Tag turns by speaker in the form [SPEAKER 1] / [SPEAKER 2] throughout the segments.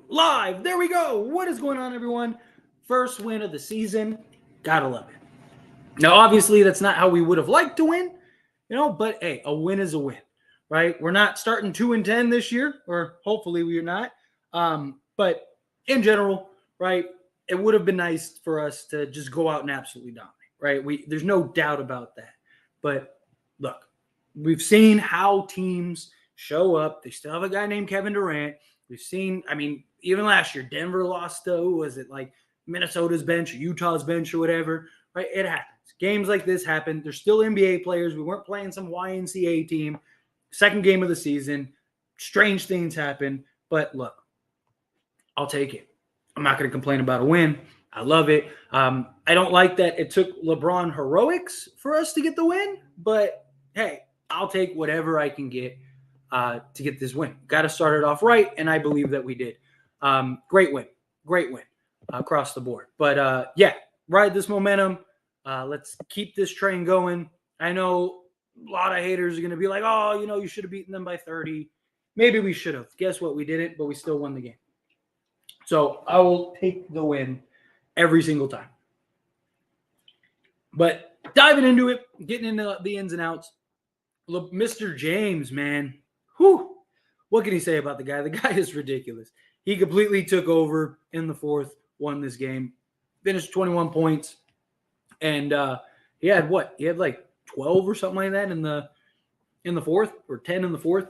[SPEAKER 1] live. There we go. What is going on, everyone? First win of the season. Gotta love it. Now, obviously, that's not how we would have liked to win, but hey, a win is a win, right? We're not starting 2-10 this year, or hopefully we're not. But in general, right, it would have been nice for us to just go out and absolutely dominate, right? There's no doubt about that. But look, we've seen how teams show up. They still have a guy named Kevin Durant. We've seen, even last year, Denver lost to, who was it, like Minnesota's bench or Utah's bench or whatever, right? It happens. Games like this happen. There's still NBA players. We weren't playing some YNCA team. Second game of the season. Strange things happen. But look, I'll take it. I'm not going to complain about a win. I love it. I don't like that it took LeBron heroics for us to get the win, but hey, I'll take whatever I can get to get this win. Got to start it off right, and I believe that we did. Great win across the board. But yeah, ride this momentum. Let's keep this train going. I know a lot of haters are going to be like, oh, you should have beaten them by 30. Maybe we should have. Guess what? We didn't, but we still won the game. So I will take the win every single time. But diving into it, getting into the ins and outs, look, Mr. James, man, whew, what can he say about the guy? The guy is ridiculous. He completely took over in the fourth, won this game, finished 21 points, and he had what? He had like 12 or something like that in the fourth, or 10 in the fourth.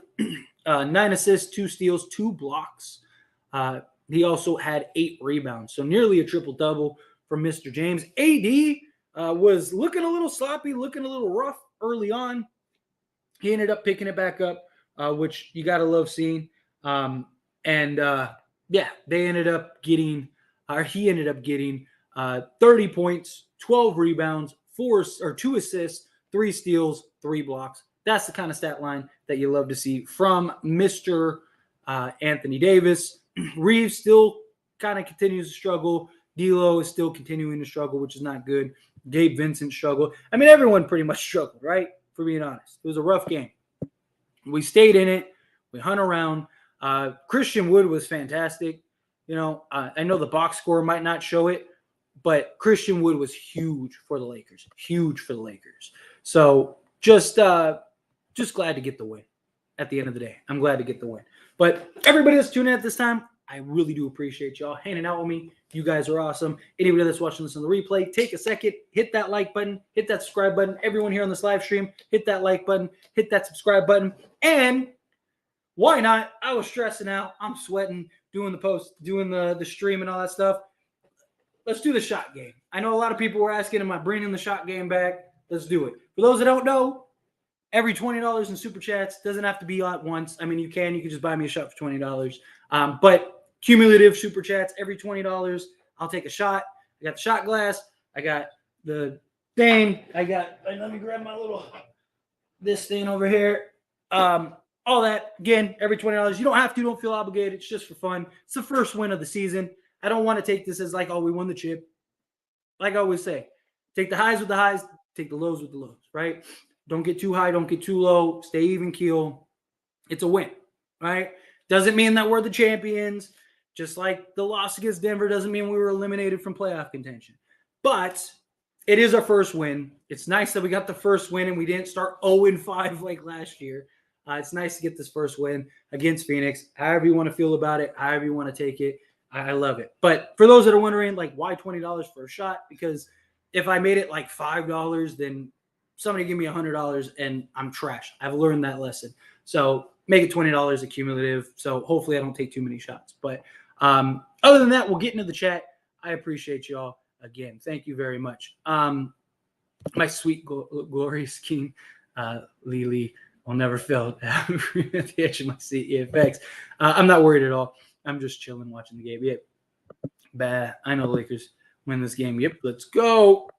[SPEAKER 1] 9 assists, 2 steals, 2 blocks. He also had 8 rebounds, so nearly a triple-double from Mr. James. AD was looking a little sloppy, looking a little rough early on. He ended up picking it back up, which you got to love seeing. They ended up getting, he ended up getting 30 points, 12 rebounds, 2 assists, 3 steals, 3 blocks. That's the kind of stat line that you love to see from Mr. Anthony Davis. Reeves still kind of continues to struggle. D'Lo is still continuing to struggle, which is not good. Gabe Vincent struggled. Everyone pretty much struggled, right? For being honest. It was a rough game. We stayed in it. We hung around. Christian Wood was fantastic. I know the box score might not show it, but Christian Wood was huge for the Lakers. Huge for the Lakers. So just glad to get the win at the end of the day. I'm glad to get the win. But everybody that's tuning in at this time, I really do appreciate y'all hanging out with me. You guys are awesome. Anybody that's watching this on the replay, take a second, hit that like button, hit that subscribe button. Everyone here on this live stream, hit that like button, hit that subscribe button. And why not? I was stressing out. I'm sweating, doing the post, doing the stream and all that stuff. Let's do the shot game. I know a lot of people were asking, am I bringing the shot game back? Let's do it. For those that don't know, every $20 in super chats doesn't have to be at once. You can just buy me a shot for $20. But cumulative super chats, every $20, I'll take a shot. I got the shot glass. I got the thing. Let me grab my this thing over here. All that, again, every $20. You don't have to, don't feel obligated. It's just for fun. It's the first win of the season. I don't want to take this as like, oh, we won the chip. Like I always say, take the highs with the highs, take the lows with the lows, right? Don't get too high, don't get too low. Stay even keel. It's a win, right? Doesn't mean that we're the champions. Just like the loss against Denver doesn't mean we were eliminated from playoff contention. But it is our first win. It's nice that we got the first win and we didn't start 0-5 like last year. It's nice to get this first win against Phoenix. However you want to feel about it, however you want to take it, I love it. But for those that are wondering, like, why $20 for a shot? Because if I made it like $5, then somebody give me $100 and I'm trash. I've learned that lesson. So make it $20 accumulative. So hopefully I don't take too many shots. But other than that, we'll get into the chat. I appreciate y'all again. Thank you very much. My sweet glorious king, Lily, will never fail at the edge of my seat. Yeah, thanks. I'm not worried at all. I'm just chilling watching the game. Yep. I know the Lakers win this game. Yep. Let's go.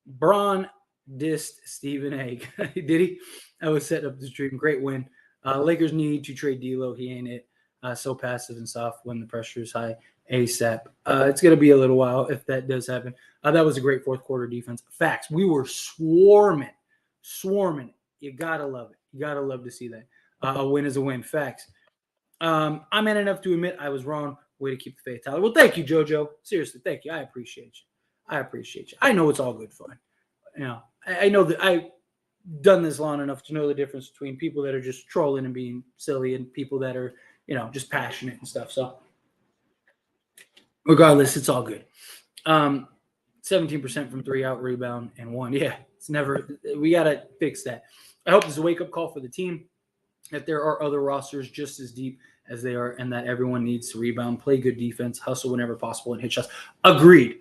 [SPEAKER 1] Braun dissed Stephen A. Did he? I was setting up the stream. Great win. Lakers need to trade D'Lo. He ain't it. So passive and soft when the pressure is high. ASAP. It's going to be a little while if that does happen. That was a great fourth quarter defense. Facts. We were swarming. You got to love it. You got to love to see that. A win is a win. Facts. I'm man enough to admit I was wrong. Way to keep the faith, Tyler. Well, thank you, JoJo. Seriously, thank you. I appreciate you. I know it's all good fun. I know that I've done this long enough to know the difference between people that are just trolling and being silly and people that are, just passionate and stuff. So regardless, it's all good. 17% from 3 out rebound and 1. Yeah, it's never. We got to fix that. I hope this is a wake-up call for the team, that there are other rosters just as deep as they are, and that everyone needs to rebound, play good defense, hustle whenever possible, and hit shots. Agreed.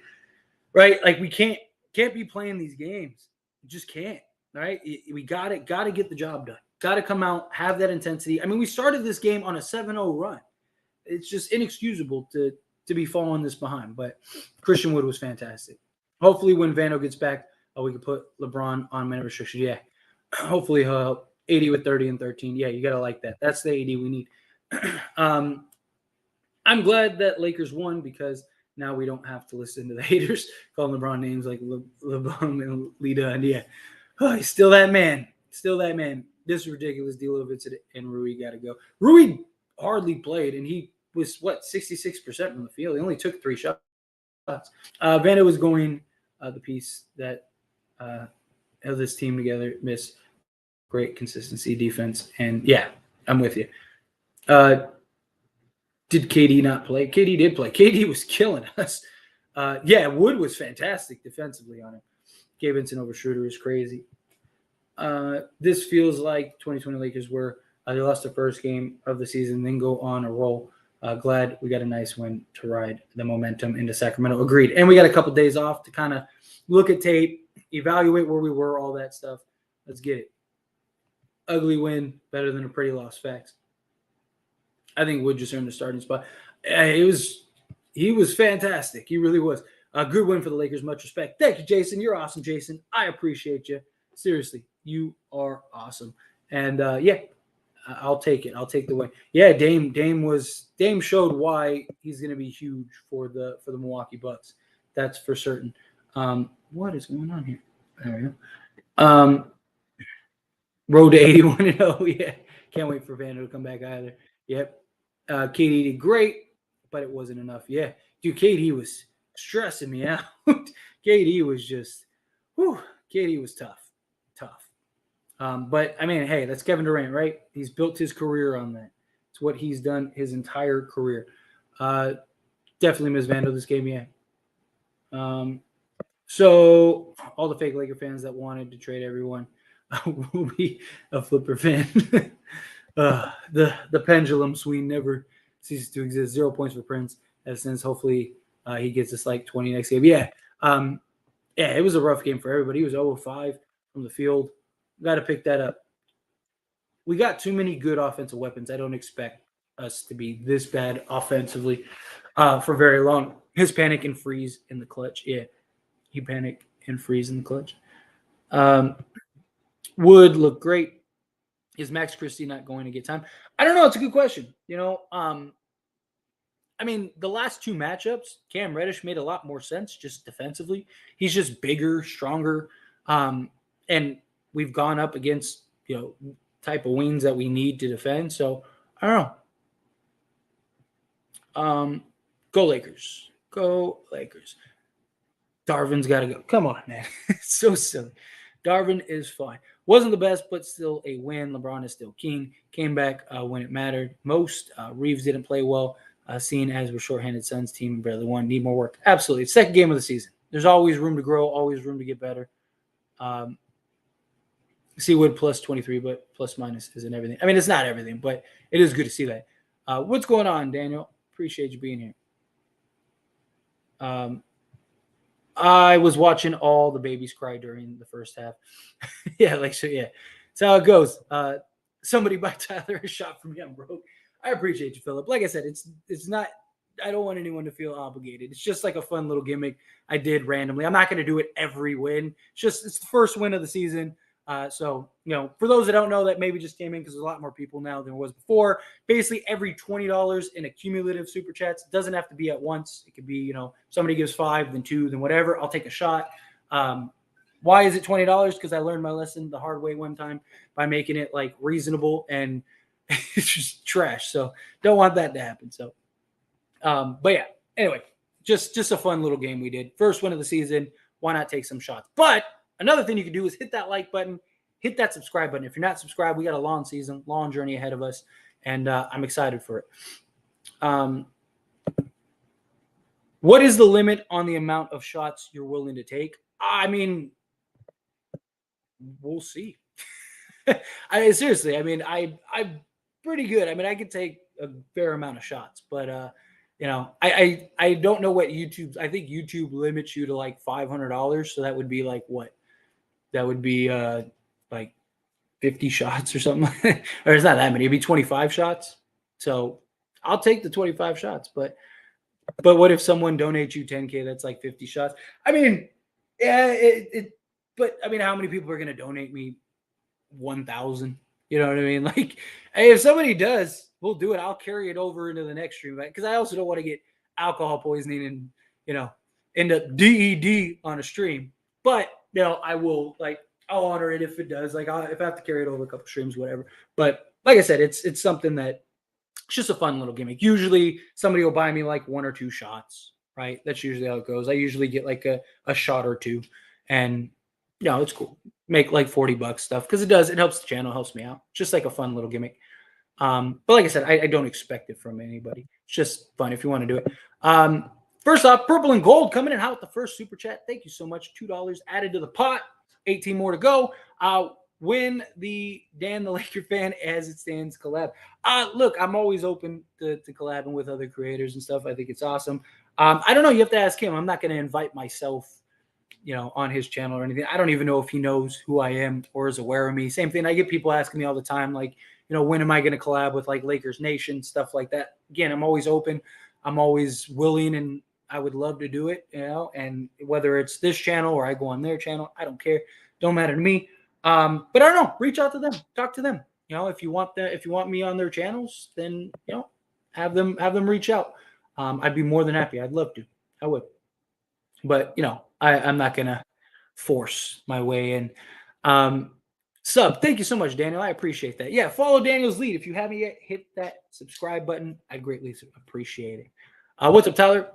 [SPEAKER 1] Right? Like, we can't be playing these games. We just can't. Right? We got to get the job done. Got to come out, have that intensity. I mean, we started this game on a 7-0 run. It's just inexcusable to be falling this behind. But Christian Wood was fantastic. Hopefully, when Vando gets back, we can put LeBron on minute restriction. Yeah. Hopefully, he'll help. 80 with 30 and 13. Yeah, you got to like that. That's the AD we need. I'm glad that Lakers won, because now we don't have to listen to the haters calling LeBron names like LeBron and Lita. And yeah, he's still that man. Still that man. This is ridiculous. Dealovic and Rui got to go. Rui hardly played, and he was, 66% from the field. He only took 3 shots. Vando was going the piece that held this team together. Miss great consistency, defense, and yeah, I'm with you. Did KD not play? KD did play. KD was killing us. Yeah, Wood was fantastic defensively on him. Gabe Vincent over Schroeder is crazy. This feels like 2020 Lakers were they lost the first game of the season, then go on a roll. Glad we got a nice win to ride the momentum into Sacramento. Agreed. And we got a couple days off to kind of look at tape, evaluate where we were, all that stuff. Let's get it. Ugly win, better than a pretty loss. Facts. I think Wood just earned the starting spot. He was fantastic. He really was. A good win for the Lakers. Much respect. Thank you, Jason. You're awesome, Jason. I appreciate you. Seriously, you are awesome. And yeah, I'll take it. I'll take the win. Yeah, Dame showed why he's going to be huge for the Milwaukee Bucks. That's for certain. What is going on here? There we go. Road to 81-0. Yeah, can't wait for Vando to come back either. Yep. KD did great, but it wasn't enough. Yeah, dude, KD was stressing me out. KD was just, KD was tough. But I mean, hey, that's Kevin Durant, right? He's built his career on that. It's what he's done his entire career. Definitely miss Vando this game, yeah. So all the fake Laker fans that wanted to trade everyone will be a Flipper fan. The pendulum swing never ceases to exist. 0 points for Prince. Since hopefully he gets us like 20 next game. Yeah. Yeah, it was a rough game for everybody. He was 0-5 from the field. Got to pick that up. We got too many good offensive weapons. I don't expect us to be this bad offensively for very long. His panic and freeze in the clutch. Yeah, he panic and freeze in the clutch. Would look great. Is Max Christie not going to get time? I don't know. It's a good question. I mean, the last 2 matchups, Cam Reddish made a lot more sense just defensively. He's just bigger, stronger, and we've gone up against, type of wings that we need to defend. So, I don't know. Go Lakers. Go Lakers. Darvin's got to go. Come on, man. It's so silly. Darvin is fine. Wasn't the best, but still a win. LeBron is still king. Came back when it mattered most. Reeves didn't play well, seeing as we're shorthanded Suns team and barely won. Need more work. Absolutely. Second game of the season. There's always room to grow, always room to get better. Wood plus 23, but plus minus isn't everything. I mean, it's not everything, but it is good to see that. What's going on, Daniel? Appreciate you being here. I was watching all the babies cry during the first half. Yeah. That's how it goes. Somebody buy Tyler a shot for me. I'm broke. I appreciate you, Philip. Like I said, it's not, I don't want anyone to feel obligated. It's just like a fun little gimmick I did randomly. I'm not going to do it every win. It's the first win of the season. So, for those that don't know, that maybe just came in because there's a lot more people now than there was before. Basically, every $20 in a cumulative super chats, doesn't have to be at once. It could be, somebody gives 5, then 2, then whatever. I'll take a shot. Why is it $20? Because I learned my lesson the hard way one time by making it like reasonable, and it's just trash. So don't want that to happen. So But yeah, anyway, just a fun little game we did. First one of the season. Why not take some shots? But another thing you can do is hit that like button, hit that subscribe button. If you're not subscribed, we got a long season, long journey ahead of us, and I'm excited for it. What is the limit on the amount of shots you're willing to take? I mean, we'll see. Seriously, I mean, I'm pretty good. I mean, I could take a fair amount of shots, but I don't know what YouTube. I think YouTube limits you to like $500, so that would be like what? That would be like 50 shots or something, or it's not that many. It'd be 25 shots. So I'll take the 25 shots, but what if someone donates you 10K? That's like 50 shots. I mean, yeah, but I mean, how many people are going to donate me 1,000? You know what I mean? Like, hey, if somebody does, we'll do it. I'll carry it over into the next stream, right? Because I also don't want to get alcohol poisoning and end up DED on a stream. But I will, like, I'll honor it if it does. Like, if I have to carry it over a couple streams, whatever. But like I said, it's something that it's just a fun little gimmick. Usually somebody will buy me like 1 or 2 shots, right? That's usually how it goes. I usually get like a shot or 2, and it's cool. Make like $40 stuff because it helps the channel, helps me out. Just like a fun little gimmick. But like I said, I don't expect it from anybody. It's just fun if you want to do it. First off, Purple and Gold coming in hot with the first super chat. Thank you so much. $2 added to the pot. 18 more to go. When the Dan the Laker fan as it stands collab. Look, I'm always open to collabing with other creators and stuff. I think it's awesome. I don't know. You have to ask him. I'm not going to invite myself, on his channel or anything. I don't even know if he knows who I am or is aware of me. Same thing. I get people asking me all the time, like, when am I going to collab with like Lakers Nation, stuff like that. Again, I'm always open. I'm always willing, and I would love to do it, and whether it's this channel or I go on their channel, I don't care. Don't matter to me. But I don't know. Reach out to them. Talk to them. If you want me on their channels, then have them reach out. I'd be more than happy. I'd love to. I would. But I'm not gonna force my way in. Sub, thank you so much, Daniel. I appreciate that. Yeah, follow Daniel's lead. If you haven't yet, hit that subscribe button. I greatly appreciate it. What's up, Tyler?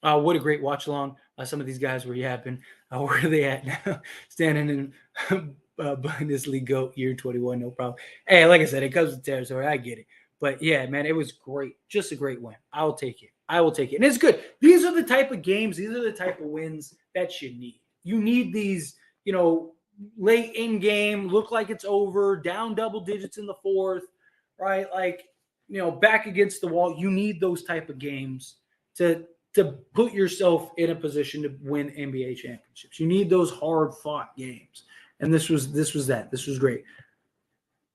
[SPEAKER 1] What a great watch along. Some of these guys were yapping. Where are they at now? Standing in Bundesliga GOAT year 21, no problem. Hey, like I said, it comes with territory. I get it. But yeah, man, it was great. Just a great win. I'll take it. I will take it. And it's good. These are the type of games, these are the type of wins that you need. You need these, late in game, look like it's over, down double digits in the fourth, right? Like, back against the wall. You need those type of games to put yourself in a position to win NBA championships. You need those hard fought games. And this was that. This was great.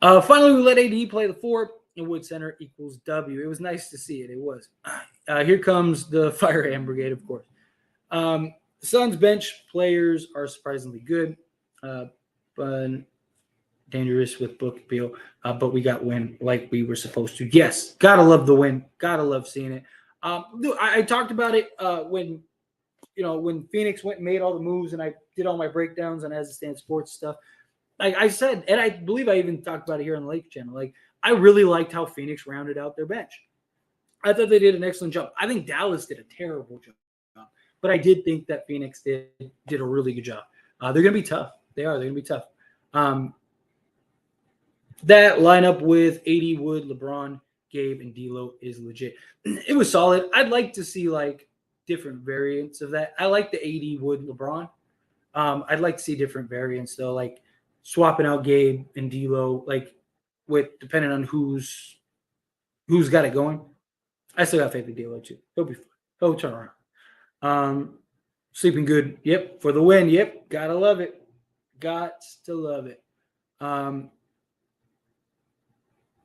[SPEAKER 1] Finally, we let AD play the 4 and Wood Center equals W. It was nice to see it. It was. Here comes the Fire Hand Brigade, of course. Suns bench players are surprisingly good. But dangerous with Book Beal. But we got win like we were supposed to. Yes, gotta love the win. Gotta love seeing it. I talked about it when Phoenix went and made all the moves, and I did all my breakdowns on As It Stands Sports stuff. Like I said, and I believe I even talked about it here on the Lake channel. Like, I really liked how Phoenix rounded out their bench. I thought they did an excellent job. I think Dallas did a terrible job, but I did think that Phoenix did a really good job. They're going to be tough. They are. They're going to be tough. That lineup with AD, Wood, LeBron, Gabe, and D'Lo is legit. It was solid. I'd like to see like different variants of that. I like the AD, Wood, LeBron. I'd like to see different variants though, like swapping out Gabe and D'Lo, like with depending on who's got it going. I still got faith in D'Lo too. He'll be fine. He'll turn around. Sleeping good. Yep. For the win. Yep. Gotta love it. Got to love it.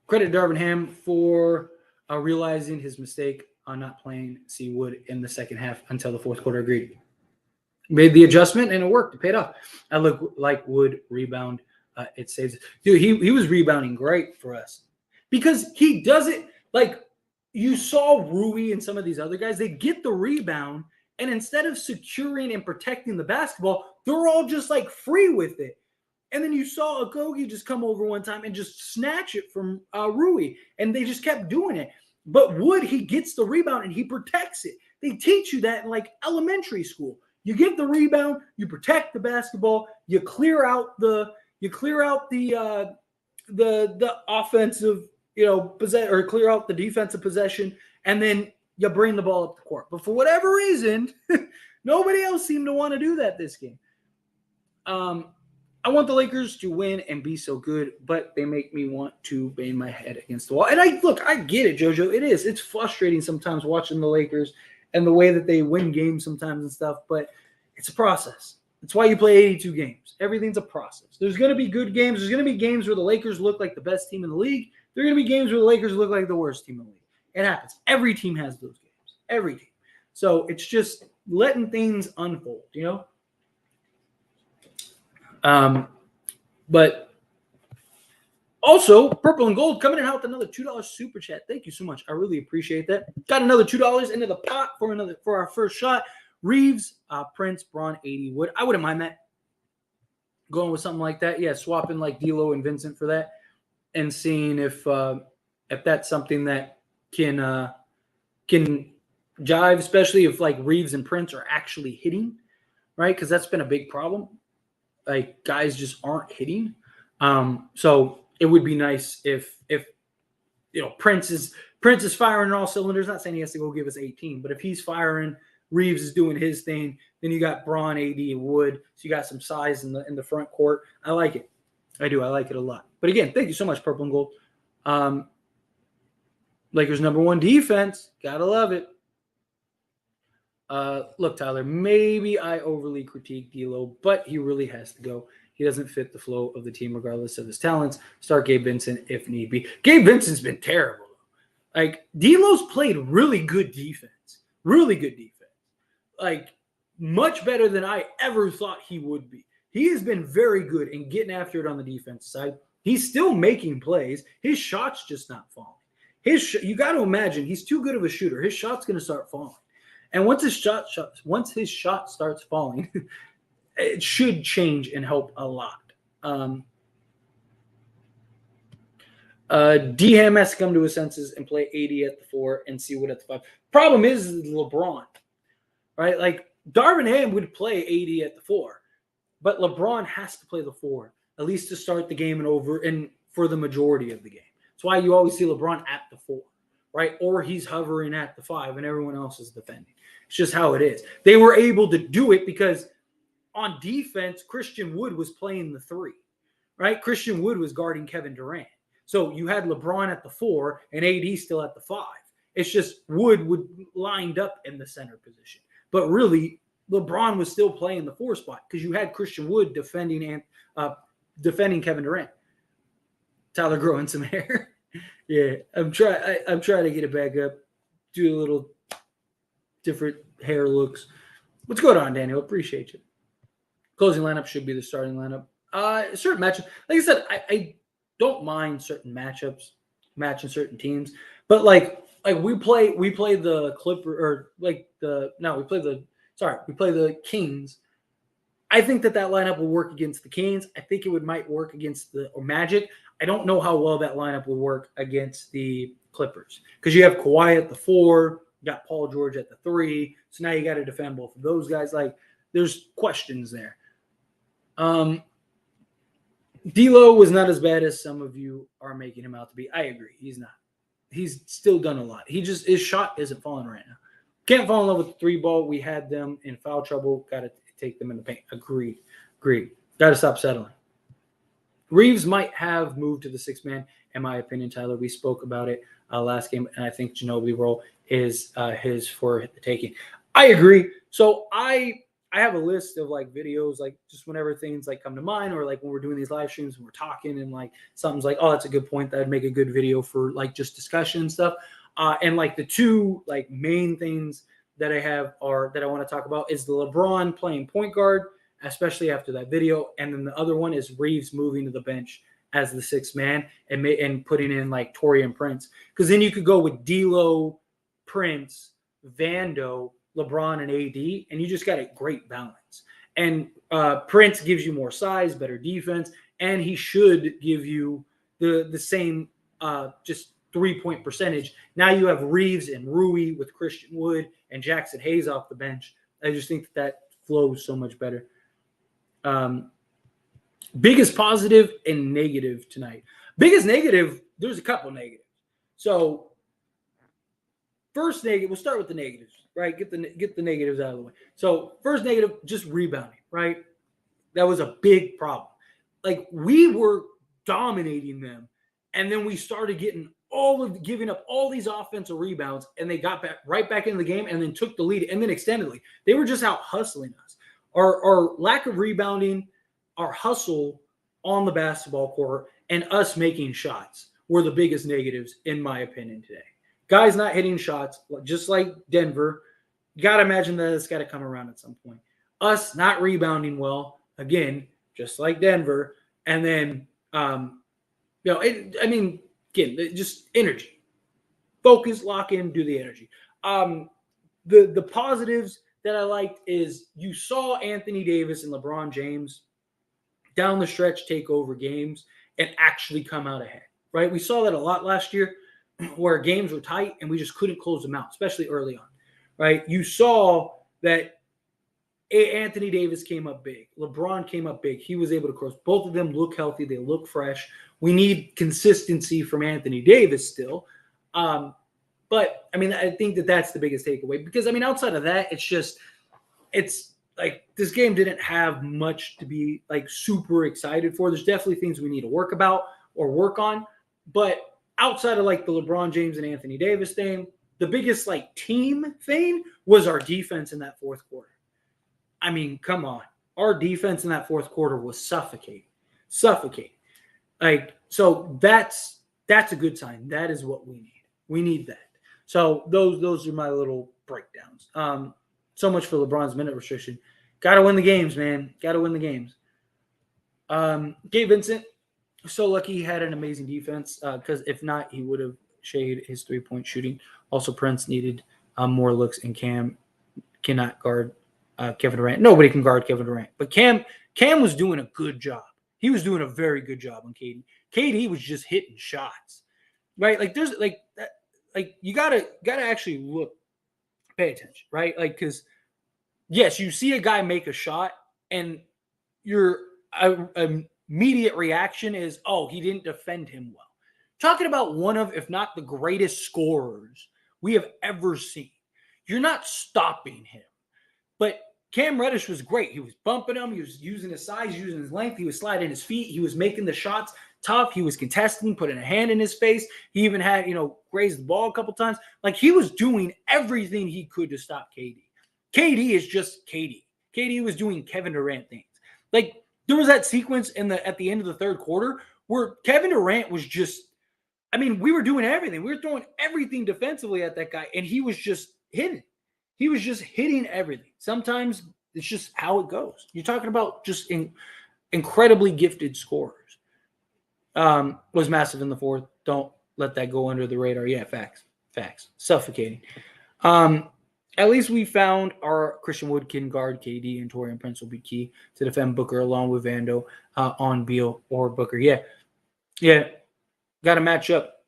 [SPEAKER 1] Credit Darvin Ham for realizing his mistake on not playing C. Wood in the second half until the fourth quarter. Agreed. Made the adjustment and it worked. It paid off. I look like Wood rebound. It saves it. Dude, he was rebounding great for us because he does it like you saw Rui and some of these other guys. They get the rebound, and instead of securing and protecting the basketball, they're all just like free with it. And then you saw Okogie just come over one time and just snatch it from Rui, and they just kept doing it. But Wood, he gets the rebound and he protects it. They teach you that in like elementary school. You get the rebound, you protect the basketball, you clear out the offensive, possess or clear out the defensive possession, and then you bring the ball up the court. But for whatever reason, nobody else seemed to want to do that this game. I want the Lakers to win and be so good, but they make me want to bang my head against the wall. And I get it, JoJo. It is. It's frustrating sometimes watching the Lakers and the way that they win games sometimes and stuff, but it's a process. That's why you play 82 games. Everything's a process. There's going to be good games. There's going to be games where the Lakers look like the best team in the league. There are going to be games where the Lakers look like the worst team in the league. It happens. Every team has those games. Every team. So it's just letting things unfold, But also, Purple and Gold coming in out with another $2 super chat. Thank you so much. I really appreciate that. Got another $2 into the pot for our first shot. Reeves, Prince, Braun, 80 Wood. I wouldn't mind that. Going with something like that. Yeah, swapping like D'Lo and Vincent for that, and seeing if that's something that can jive, especially if like Reeves and Prince are actually hitting, right? Because that's been a big problem. Like guys just aren't hitting. So it would be nice if Prince is firing on all cylinders. Not saying he has to go give us 18, but if he's firing, Reeves is doing his thing. Then you got Braun, AD, and Wood. So you got some size in the front court. I like it. I do. I like it a lot. But again, thank you so much, Purple and Gold. Lakers #1 defense. Gotta love it. Look, Tyler, maybe I overly critique D'Lo, but he really has to go. He doesn't fit the flow of the team regardless of his talents. Start Gabe Vincent if need be. Gabe Vincent's been terrible. Like, D'Lo's played really good defense. Really good defense. Like, much better than I ever thought he would be. He has been very good in getting after it on the defense side. He's still making plays. His shot's just not falling. You got to imagine, he's too good of a shooter. His shot's going to start falling. And once his shot starts falling, it should change and help a lot. D-Ham has to come to his senses and play 80 at the 4 and see what at the 5. Problem is LeBron, right? Like, Darvin Ham would play 80 at the 4, but LeBron has to play the 4, at least to start the game and for the majority of the game. That's why you always see LeBron at the 4, right? Or he's hovering at the 5 and everyone else is defending. It's just how it is. They were able to do it because on defense, Christian Wood was playing the 3, right? Christian Wood was guarding Kevin Durant. So you had LeBron at the 4 and AD still at the 5. It's just Wood lined up in the center position. But really, LeBron was still playing the 4 spot because you had Christian Wood defending Kevin Durant. Tyler growing some hair. Yeah, I'm trying to get it back up. Do a little different hair looks. What's going on, Daniel? Appreciate you. Closing lineup should be the starting lineup. Certain matchups. Like I said, I don't mind certain matchups, matching certain teams. But like we play the we play the Kings. I think that lineup will work against the Kings. I think it might work against the Magic. I don't know how well that lineup will work against the Clippers because you have Kawhi at the 4, you got Paul George at the 3. So now you got to defend both of those guys. Like, there's questions there. D'Lo was not as bad as some of you are making him out to be. I agree. He's not. He's still done a lot. His shot isn't falling right now. Can't fall in love with the 3 ball. We had them in foul trouble. Got to take them in the paint. Agreed. Got to stop settling. Reeves might have moved to the 6th man, in my opinion, Tyler. We spoke about it last game, and I think Ginobili role is his for the taking. I agree. So I have a list of like videos, like just whenever things like come to mind, or like when we're doing these live streams and we're talking and like something's like, oh, that's a good point. That'd make a good video for like just discussion and stuff. And like the 2 like main things that I have that I want to talk about is the LeBron playing point guard, especially after that video. And then the other one is Reeves moving to the bench as the 6th man and putting in like Taurean Prince. Because then you could go with D'Lo, Prince, Vando, LeBron, and AD, and you just got a great balance. And Prince gives you more size, better defense, and he should give you the same just 3-point percentage. Now you have Reeves and Rui with Christian Wood and Jackson Hayes off the bench. I just think that flows so much better. Biggest positive and negative tonight. Biggest negative, there's a couple negatives. So first negative, we'll start with the negatives, right? Get the negatives out of the way. So first negative, just rebounding, right? That was a big problem. Like we were dominating them, and then we started giving up all these offensive rebounds, and they got right back into the game and then took the lead and then extended the lead. They were just out hustling us. Our lack of rebounding, our hustle on the basketball court, and us making shots were the biggest negatives, in my opinion, today. Guys not hitting shots, just like Denver. You got to imagine that it's got to come around at some point. Us not rebounding well, again, just like Denver. And then, again, just energy. Focus, lock in, do the energy. The positives that I liked is you saw Anthony Davis and LeBron James down the stretch take over games and actually come out ahead, right? We saw that a lot last year where games were tight and we just couldn't close them out, especially early on, right? You saw that Anthony Davis came up big. LeBron came up big. He was able to cross. Both of them look healthy. They look fresh. We need consistency from Anthony Davis still. But, I mean, I think that's the biggest takeaway because, I mean, outside of that, it's like this game didn't have much to be, like, super excited for. There's definitely things we need to work about or work on. But outside of, like, the LeBron James and Anthony Davis thing, the biggest, like, team thing was our defense in that fourth quarter. I mean, come on. Our defense in that fourth quarter was suffocating. Like, so that's a good sign. That is what we need. We need that. So those are my little breakdowns. So much for LeBron's minute restriction. Got to win the games, man. Got to win the games. Gabe Vincent, so lucky he had an amazing defense because if not, he would have shaded his three-point shooting. Also, Prince needed more looks, and Cam cannot guard Kevin Durant. Nobody can guard Kevin Durant. But Cam was doing a good job. He was doing a very good job on KD. KD was just hitting shots, right? Like there's like that. Like you gotta actually look, pay attention, right? Like because yes, you see a guy make a shot, and your immediate reaction is, oh, he didn't defend him well. Talking about one of, if not the greatest scorers we have ever seen. You're not stopping him. But Cam Reddish was great. He was bumping him. He was using his size, using his length. He was sliding his feet. He was making the shots tough. He was contesting, putting a hand in his face. He even had, grazed the ball a couple times. Like he was doing everything he could to stop KD. KD is just KD. KD was doing Kevin Durant things. Like there was that sequence at the end of the third quarter where Kevin Durant was just, I mean, we were doing everything. We were throwing everything defensively at that guy, and he was just hitting. He was just hitting everything. Sometimes it's just how it goes. You're talking about just incredibly gifted scorers. Was massive in the fourth. Don't let that go under the radar. Yeah, facts. Suffocating. At least we found our Christian Wood can guard KD, and Taurean Prince will be key to defend Booker along with Vando on Beal or Booker. Yeah. Got to match up.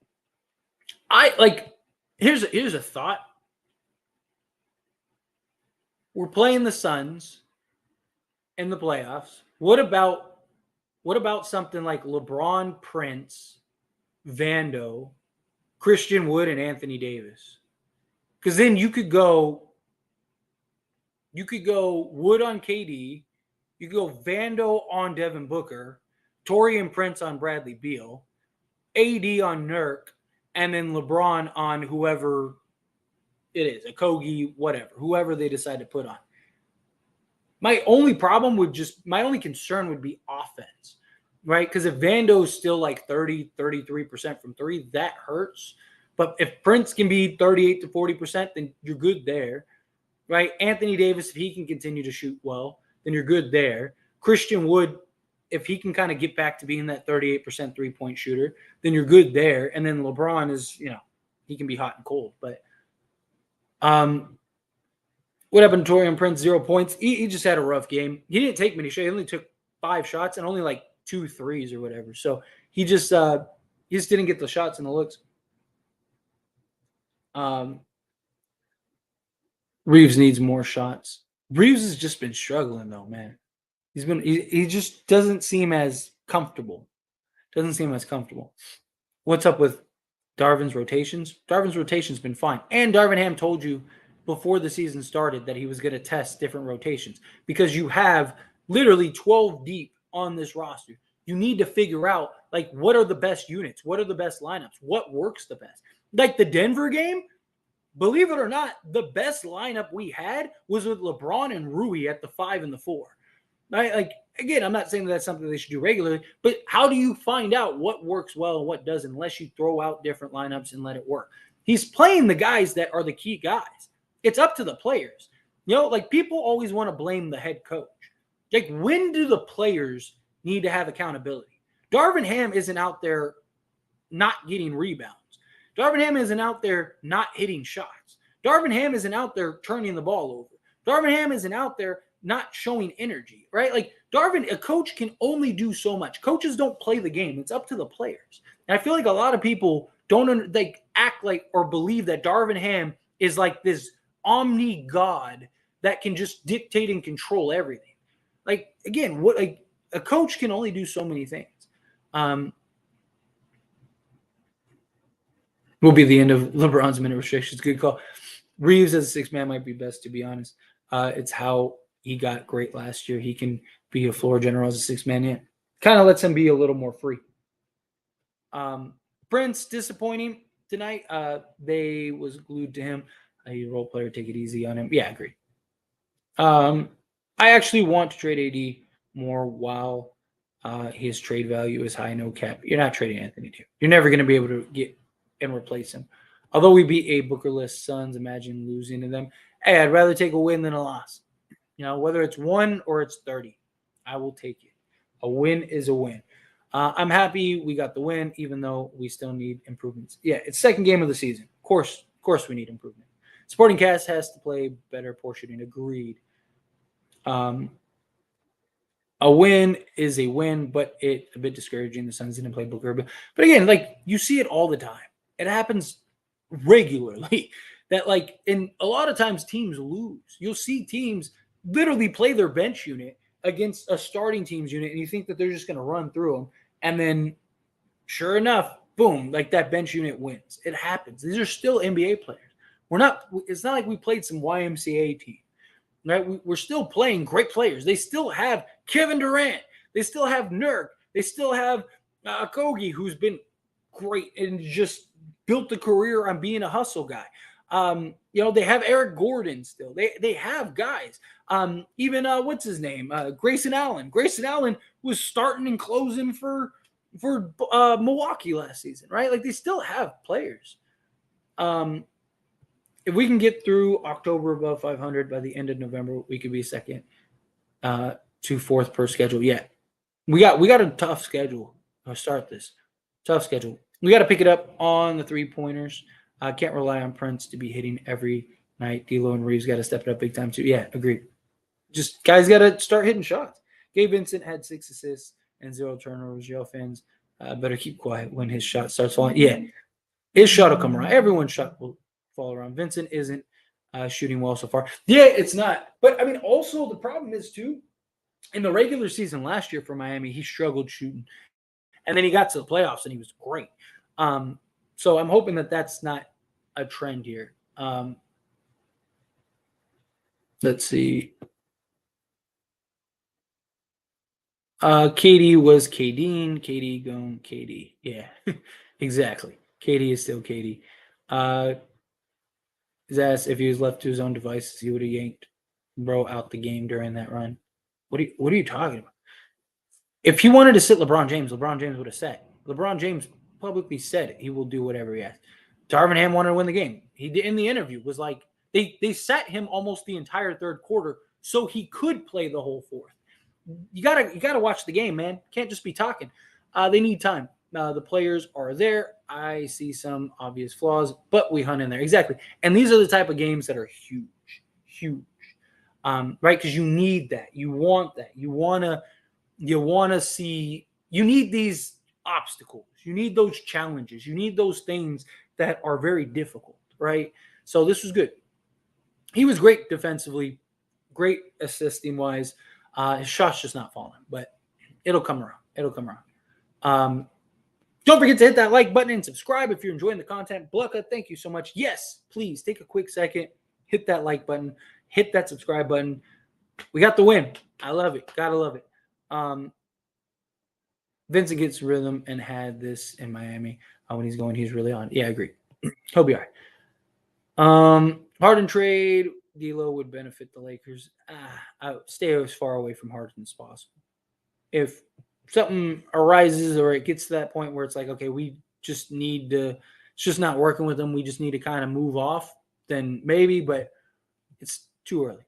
[SPEAKER 1] Here's a thought. We're playing the Suns in the playoffs. What about something like LeBron, Prince, Vando, Christian Wood, and Anthony Davis? Because then you could go Wood on KD, you could go Vando on Devin Booker, Taurean Prince on Bradley Beal, AD on Nurk, and then LeBron on whoever it is, a Kogi, whatever, whoever they decide to put on. My only concern would be offense, right? Because if Vando's still like 30, 33% from three, that hurts. But if Prince can be 38 to 40%, then you're good there, right? Anthony Davis, if he can continue to shoot well, then you're good there. Christian Wood, if he can kind of get back to being that 38% three-point shooter, then you're good there. And then LeBron is, he can be hot and cold. But what happened to Taurean Prince? 0 points. He just had a rough game. He didn't take many shots. He only took 5 shots and only like 2 threes or whatever. So he just didn't get the shots and the looks. Reeves needs more shots. Reeves has just been struggling though, man. He just doesn't seem as comfortable. Doesn't seem as comfortable. What's up with Darvin's rotations? Darvin's rotations been fine. And Darvin Ham told you before the season started that he was going to test different rotations because you have literally 12 deep on this roster. You need to figure out like what are the best units? What are the best lineups? What works the best? Like the Denver game, believe it or not, the best lineup we had was with LeBron and Rui at the 5 and the 4. Right? Like, again, I'm not saying that's something they should do regularly, but how do you find out what works well and what doesn't unless you throw out different lineups and let it work? He's playing the guys that are the key guys. It's up to the players. You know, like people always want to blame the head coach. Like, when do the players need to have accountability? Darvin Ham isn't out there not getting rebounds. Darvin Ham isn't out there not hitting shots. Darvin Ham isn't out there turning the ball over. Darvin Ham isn't out there not showing energy, right? Like a coach can only do so much. Coaches don't play the game. It's up to the players. And I feel like a lot of people don't act like or believe that Darvin Ham is like this omni god that can just dictate and control everything. Like, again, a coach can only do so many things. Will be the end of LeBron's minute restrictions. Good call. Reeves as a sixth man might be best, to be honest. It's how he got great last year. He can be a floor general as a sixth man. Yeah, kind of lets him be a little more free. Prince, disappointing tonight. They was glued to him. A role player, take it easy on him. Yeah, agree. I actually want to trade AD more while his trade value is high, no cap. You're not trading Anthony too. You're never going to be able to get and replace him. Although we beat a Booker-less Suns, imagine losing to them. Hey, I'd rather take a win than a loss. You know, whether it's 1 or it's 30, I will take it. A win is a win. I'm happy we got the win, even though we still need improvements. Yeah, it's second game of the season. Of course, we need improvement. Sporting Cast has to play better poor shooting. Agreed. A win is a win, but it's a bit discouraging. The Suns didn't play Booker. But again, like, you see it all the time. It happens regularly that, like, in a lot of times teams lose. You'll see teams literally play their bench unit against a starting team's unit, and you think that they're just going to run through them. And then, sure enough, boom, like that bench unit wins. It happens. These are still NBA players. It's not like we played some YMCA team. Right? We're still playing great players. They still have Kevin Durant. They still have Nurk. They still have Kogi, who's been great and just built a career on being a hustle guy. You know, they have Eric Gordon still. They have guys. Even what's his name? Grayson Allen. Grayson Allen was starting and closing for Milwaukee last season, right? Like, they still have players. If we can get through October above 500 by the end of November, we could be second to fourth per schedule. Yeah, we got a tough schedule. I'll start this tough schedule. We got to pick it up on the 3-pointers. I can't rely on Prince to be hitting every night. D'Lo and Reeves got to step it up big time too. Yeah, agreed. Just guys got to start hitting shots. Gabe Vincent had 6 assists and 0 turnovers. Yale fans better keep quiet when his shot starts falling. Yeah, his shot will come around. Everyone's shot will fall around. Vincent isn't shooting well so far. Yeah, it's not. But, I mean, also the problem is, too, in the regular season last year for Miami, he struggled shooting. And then he got to the playoffs, and he was great. So I'm hoping that that's not a trend here. Let's see. KD was KD. KD going KD. Yeah, exactly. KD is still KD. Zaz, if he was left to his own devices, he would have yanked bro out the game during that run. What are you talking about? If he wanted to sit LeBron James would have said. LeBron James publicly said he will do whatever he has. Darvin Ham wanted to win the game. He did in the interview was like they sat him almost the entire third quarter so he could play the whole fourth. You gotta watch the game, man. Can't just be talking. They need time. The players are there. I see some obvious flaws, but we hunt in there. Exactly. And these are the type of games that are huge. Right? Because you need that. You want that. You wanna see. You need these obstacles. You need those challenges. You need those things that are very difficult. right? So this was good. He was great defensively, great assisting wise. His shot's just not falling, but it'll come around. It'll come around. Don't forget to hit that like button and subscribe if you're enjoying the content. Blucka, thank you so much. Yes, please take a quick second, hit that like button, hit that subscribe button. We got the win. I love it. Gotta love it. Vincent gets rhythm and had this in Miami. When he's going, he's really on. Yeah, I agree. He'll be all right. Harden trade, D'Lo would benefit the Lakers. I would stay as far away from Harden as possible. If something arises or it gets to that point where it's like, okay, we just need to, it's just not working with them, we just need to kind of move off, then maybe, but it's too early.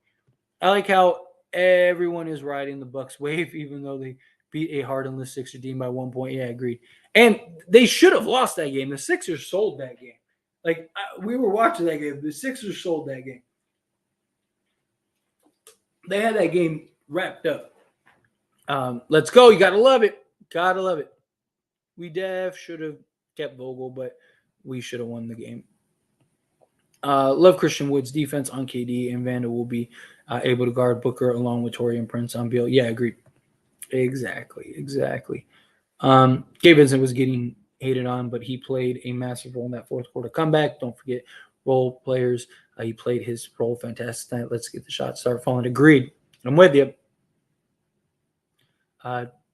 [SPEAKER 1] I like how everyone is riding the Bucks wave, even though they beat a Hardenless Sixers team by 1 point. Yeah, agreed. And they should have lost that game. The Sixers sold that game. Like, we were watching that game. The Sixers sold that game. They had that game wrapped up. Let's go. You got to love it. Got to love it. We should have kept Vogel, but we should have won the game. Love Christian Wood's defense on KD, and Vanda will be able to guard Booker along with Torian Prince on Beal. Yeah, agreed. Exactly. Gabe Vincent was getting hated on, but he played a massive role in that fourth quarter comeback. Don't forget role players. He played his role fantastic tonight. Let's get the shots start falling. Agreed. I'm with you.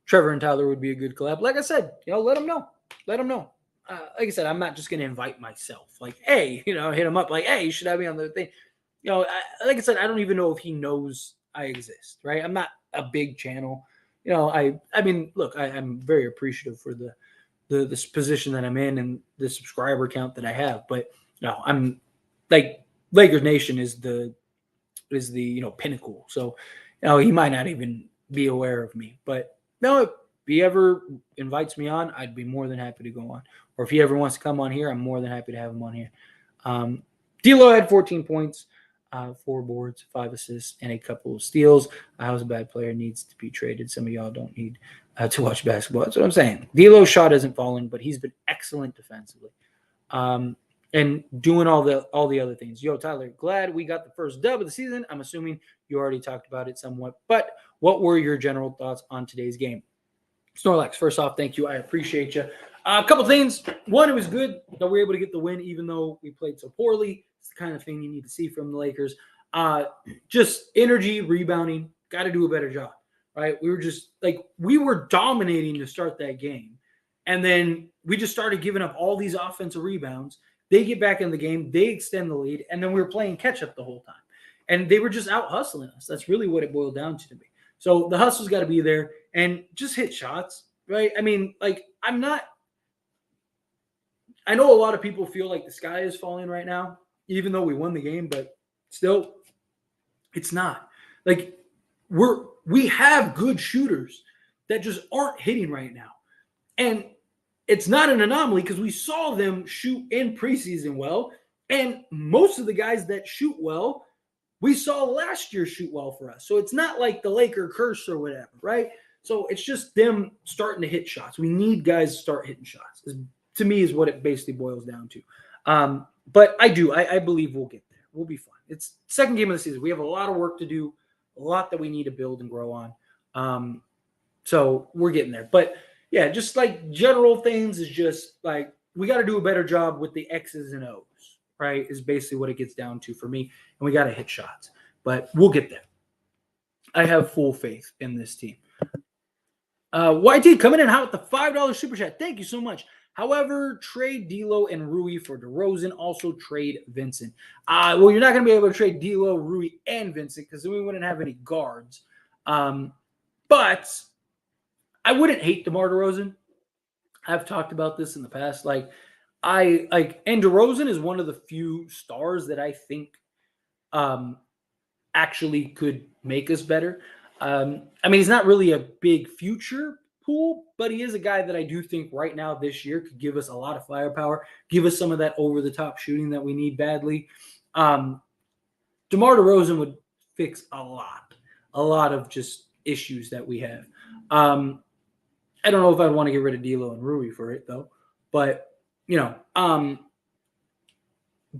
[SPEAKER 1] Trevor and Tyler would be a good collab. Like I said, let them know. Let them know. Like I said, I'm not just going to invite myself. Like, hey, hit him up. Like, hey, you should have me on the thing. Like I said, I don't even know if he knows I exist, right? I'm not a big channel. I mean, look, I'm very appreciative for this position that I'm in and the subscriber count that I have. But I'm like Lakers Nation is the pinnacle. So he might not even be aware of me. But no, if he ever invites me on, I'd be more than happy to go on. Or if he ever wants to come on here, I'm more than happy to have him on here. D'Lo had 14 points, 4 boards, 5 assists, and a couple of steals. I was a bad player, needs to be traded. Some of y'all don't need to watch basketball. That's what I'm saying. D'Lo's shot isn't falling, but he's been excellent defensively. And doing all the other things. Yo, Tyler, glad we got the first dub of the season. I'm assuming you already talked about it somewhat. But what were your general thoughts on today's game? Snorlax, first off, thank you. I appreciate you. A couple things. One, it was good that we were able to get the win, even though we played so poorly. It's the kind of thing you need to see from the Lakers. Just energy, rebounding. Got to do a better job, right? We were dominating to start that game. And then we just started giving up all these offensive rebounds. They get back in the game. They extend the lead. And then we were playing catch-up the whole time. And they were just out hustling us. That's really what it boiled down to me. So the hustle's got to be there. And just hit shots, right? I mean, I know a lot of people feel like the sky is falling right now, even though we won the game, but still, it's not. We have good shooters that just aren't hitting right now. And it's not an anomaly because we saw them shoot in preseason well. And most of the guys that shoot well, we saw last year shoot well for us. So it's not like the Laker curse or whatever, right? So it's just them starting to hit shots. We need guys to start hitting shots. To me, is what it basically boils down to. But I believe we'll get there. We'll be fine. It's second game of the season. We have a lot of work to do, a lot that we need to build and grow on. So we're getting there. But yeah, just like general things is just like we got to do a better job with the X's and O's, right? Is basically what it gets down to for me. And we got to hit shots. But we'll get there. I have full faith in this team. YT coming in hot with the $5 super chat. Thank you so much. However, trade D'Lo and Rui for DeRozan. Also trade Vincent. Well, you're not going to be able to trade D'Lo, Rui, and Vincent because then we wouldn't have any guards. But I wouldn't hate DeMar DeRozan. I've talked about this in the past. And DeRozan is one of the few stars that I think actually could make us better. I mean, he's not really a big future pool, but he is a guy that I do think right now this year could give us a lot of firepower, give us some of that over-the-top shooting that we need badly. DeMar DeRozan would fix a lot of just issues that we have. I don't know if I'd want to get rid of D'Lo and Rui for it, though. But,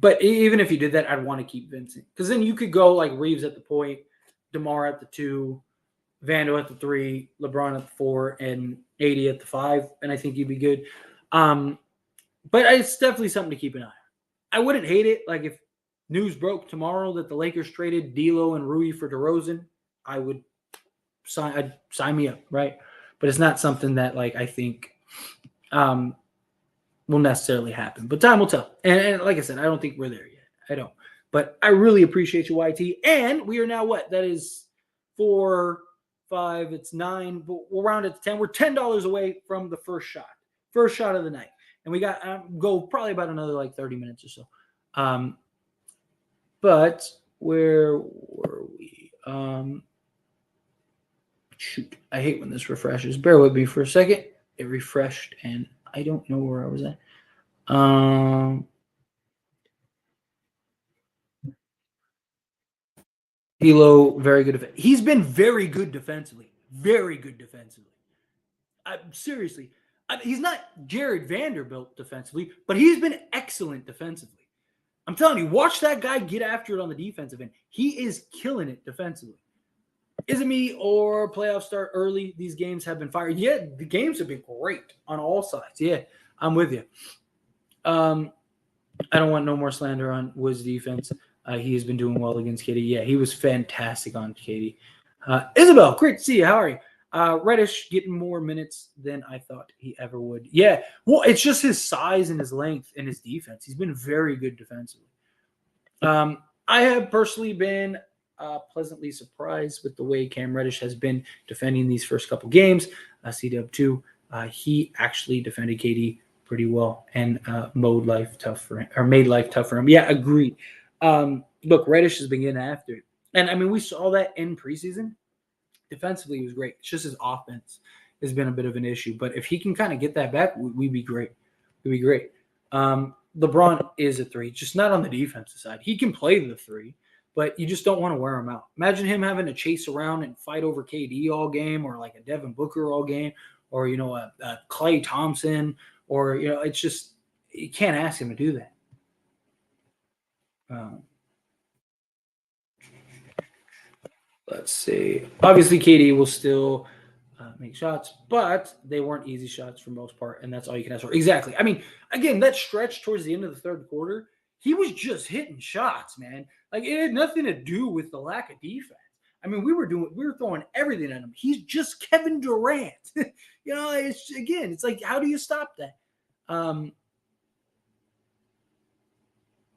[SPEAKER 1] But even if you did that, I'd want to keep Vincent because then you could go like Reeves at the point, DeMar at the 2, Vando at the 3, LeBron at the 4, and AD at the 5, and I think you'd be good. But it's definitely something to keep an eye on. I wouldn't hate it. Like if news broke tomorrow that the Lakers traded D'Lo and Rui for DeRozan, I'd sign me up, right? But it's not something that like I think will necessarily happen. But time will tell. And like I said, I don't think we're there yet. I don't. But I really appreciate you, YT. And we are now what? That is 4, 5, it's 9. We'll round it to 10. We're $10 away from the first shot. First shot of the night. And we got go probably about another like 30 minutes or so. But where were we? Shoot, I hate when this refreshes. Bear with me for a second. It refreshed, and I don't know where I was at. Hilo, very good. He's been very good defensively. Very good defensively. Seriously, he's not Jared Vanderbilt defensively, but he's been excellent defensively. I'm telling you, watch that guy get after it on the defensive end. He is killing it defensively. Is it me or playoff start early? These games have been fired. Yeah, the games have been great on all sides. Yeah, I'm with you. I don't want no more slander on Wood's defense. He has been doing well against KD. Yeah, he was fantastic on KD. Isabel, great to see you. How are you? Reddish getting more minutes than I thought he ever would. Yeah, well, it's just his size and his length and his defense. He's been very good defensively. I have personally been pleasantly surprised with the way Cam Reddish has been defending these first couple games. CW2, he actually defended KD pretty well and made life tough for him. Yeah, agreed. Look, Reddish has been getting after it. And I mean, we saw that in preseason. Defensively, he was great. It's just his offense has been a bit of an issue. But if he can kind of get that back, we'd be great. We'd be great. LeBron is a 3, just not on the defensive side. He can play the 3, but you just don't want to wear him out. Imagine him having to chase around and fight over KD all game, or like a Devin Booker all game, or a Klay Thompson, or it's just you can't ask him to do that. Let's see. Obviously, KD will still make shots, but they weren't easy shots for most part, and that's all you can ask for. Exactly. I mean, again, that stretch towards the end of the third quarter, he was just hitting shots, man. Like it had nothing to do with the lack of defense. I mean, we were throwing everything at him. He's just Kevin Durant. It's like, how do you stop that?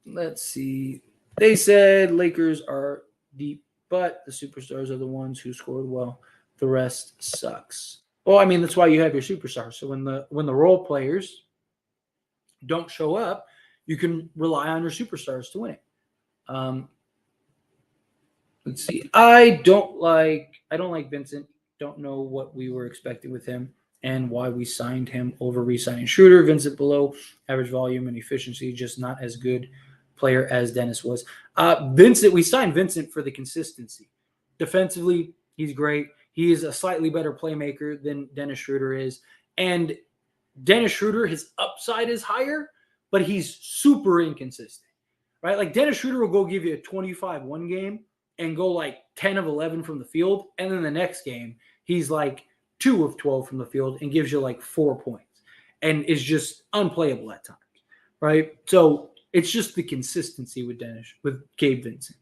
[SPEAKER 1] Let's see. They said Lakers are deep, but the superstars are the ones who scored well. The rest sucks. Well, I mean, that's why you have your superstars. So when the role players don't show up, you can rely on your superstars to win it. Let's see. I don't like Vincent. Don't know what we were expecting with him and why we signed him over re-signing Schroeder. Vincent below average volume and efficiency, just not as good player as Dennis was. We signed Vincent for the consistency. Defensively, he's great. He is a slightly better playmaker than Dennis Schroeder is. And Dennis Schroeder, his upside is higher, but he's super inconsistent, right? Like Dennis Schroeder will go give you a 25 one game and go like 10 of 11 from the field. And then the next game, he's like 2 of 12 from the field and gives you like 4 points and is just unplayable at times, right? So it's just the consistency with Gabe Vincent.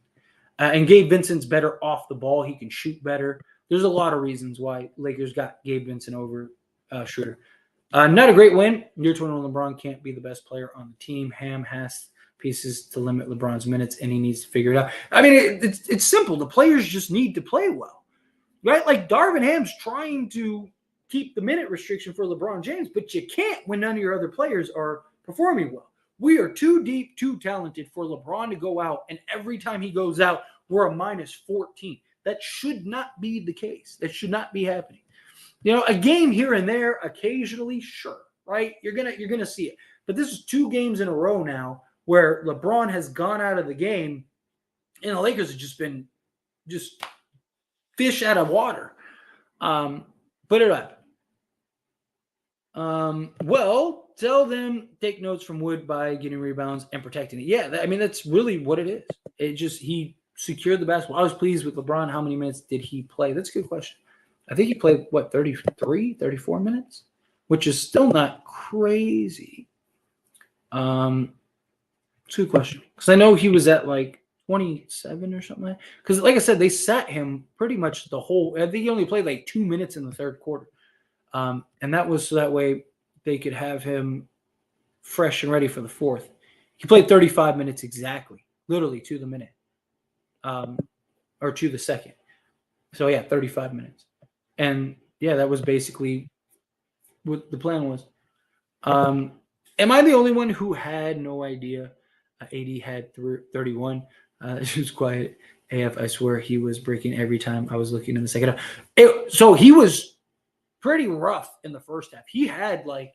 [SPEAKER 1] And Gabe Vincent's better off the ball. He can shoot better. There's a lot of reasons why Lakers got Gabe Vincent over Schroeder. Not a great win. Year 21 LeBron can't be the best player on the team. Ham has pieces to limit LeBron's minutes, and he needs to figure it out. I mean, it's simple. The players just need to play well, right? Like Darvin Ham's trying to keep the minute restriction for LeBron James, but you can't when none of your other players are performing well. We are too deep, too talented for LeBron to go out, and every time he goes out, we're a minus 14. That should not be the case. That should not be happening. A game here and there, occasionally, sure, right? You're gonna see it. But this is 2 games in a row now where LeBron has gone out of the game, and the Lakers have just been fish out of water. Put it up. Well, tell them take notes from Wood by getting rebounds and protecting it. Yeah, I mean that's really what it is. It just he secured the basketball. I was pleased with LeBron. How many minutes did he play? That's a good question. I think he played 33, 34 minutes, which is still not crazy. It's a good question because I know he was at like 27 or something. Because like I said, they sat him pretty much the whole. I think he only played like 2 minutes in the third quarter. And that was so that way they could have him fresh and ready for the fourth. He played 35 minutes exactly, literally to the minute, or to the second. So yeah, 35 minutes. And yeah, that was basically what the plan was. Am I the only one who had no idea AD had 31? She was quiet. AF, I swear he was breaking every time I was looking in the second half. So he was pretty rough in the first half. He had like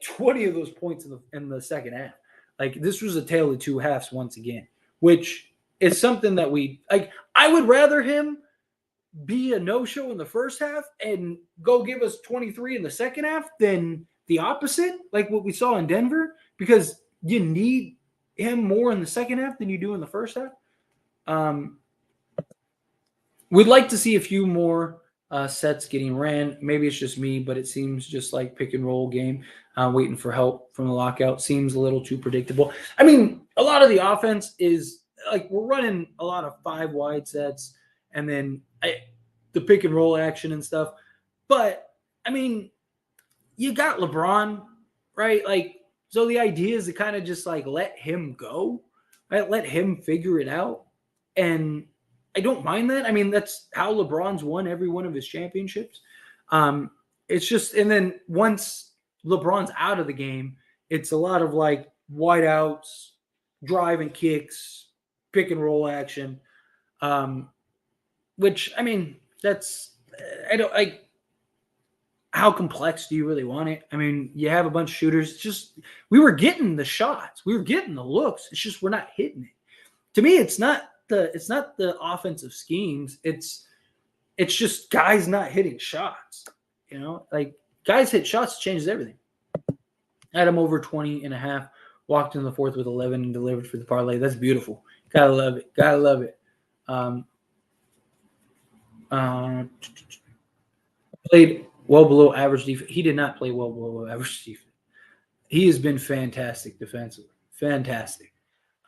[SPEAKER 1] 20 of those points in the second half. Like this was a tale of two halves once again, which is something that we like. I would rather him be a no-show in the first half and go give us 23 in the second half than the opposite, like what we saw in Denver, because you need him more in the second half than you do in the first half. We'd like to see a few more sets getting ran. Maybe it's just me, but it seems just like pick and roll game, waiting for help from the lockout. Seems a little too predictable. I mean, a lot of the offense is like we're running a lot of 5 wide sets and then the pick and roll action and stuff. But I mean, you got LeBron, right? Like, so the idea is to kind of just like let him go, right? Let him figure it out. And I don't mind that. I mean, that's how LeBron's won every one of his championships. It's just, and then once LeBron's out of the game, it's a lot of like wideouts, drive and kicks, pick and roll action. Which I mean, that's how complex do you really want it? I mean, you have a bunch of shooters. It's just we were getting the shots, we were getting the looks. It's just we're not hitting it. To me, it's not the offensive schemes. It's just guys not hitting shots. You know, like guys hit shots changes everything. Had him over 20 and a half. Walked in the fourth with 11 and delivered for the parlay. That's beautiful. Gotta love it. Gotta love it. Played well below average defense. He did not play well below average defense. He has been fantastic defensively. Fantastic.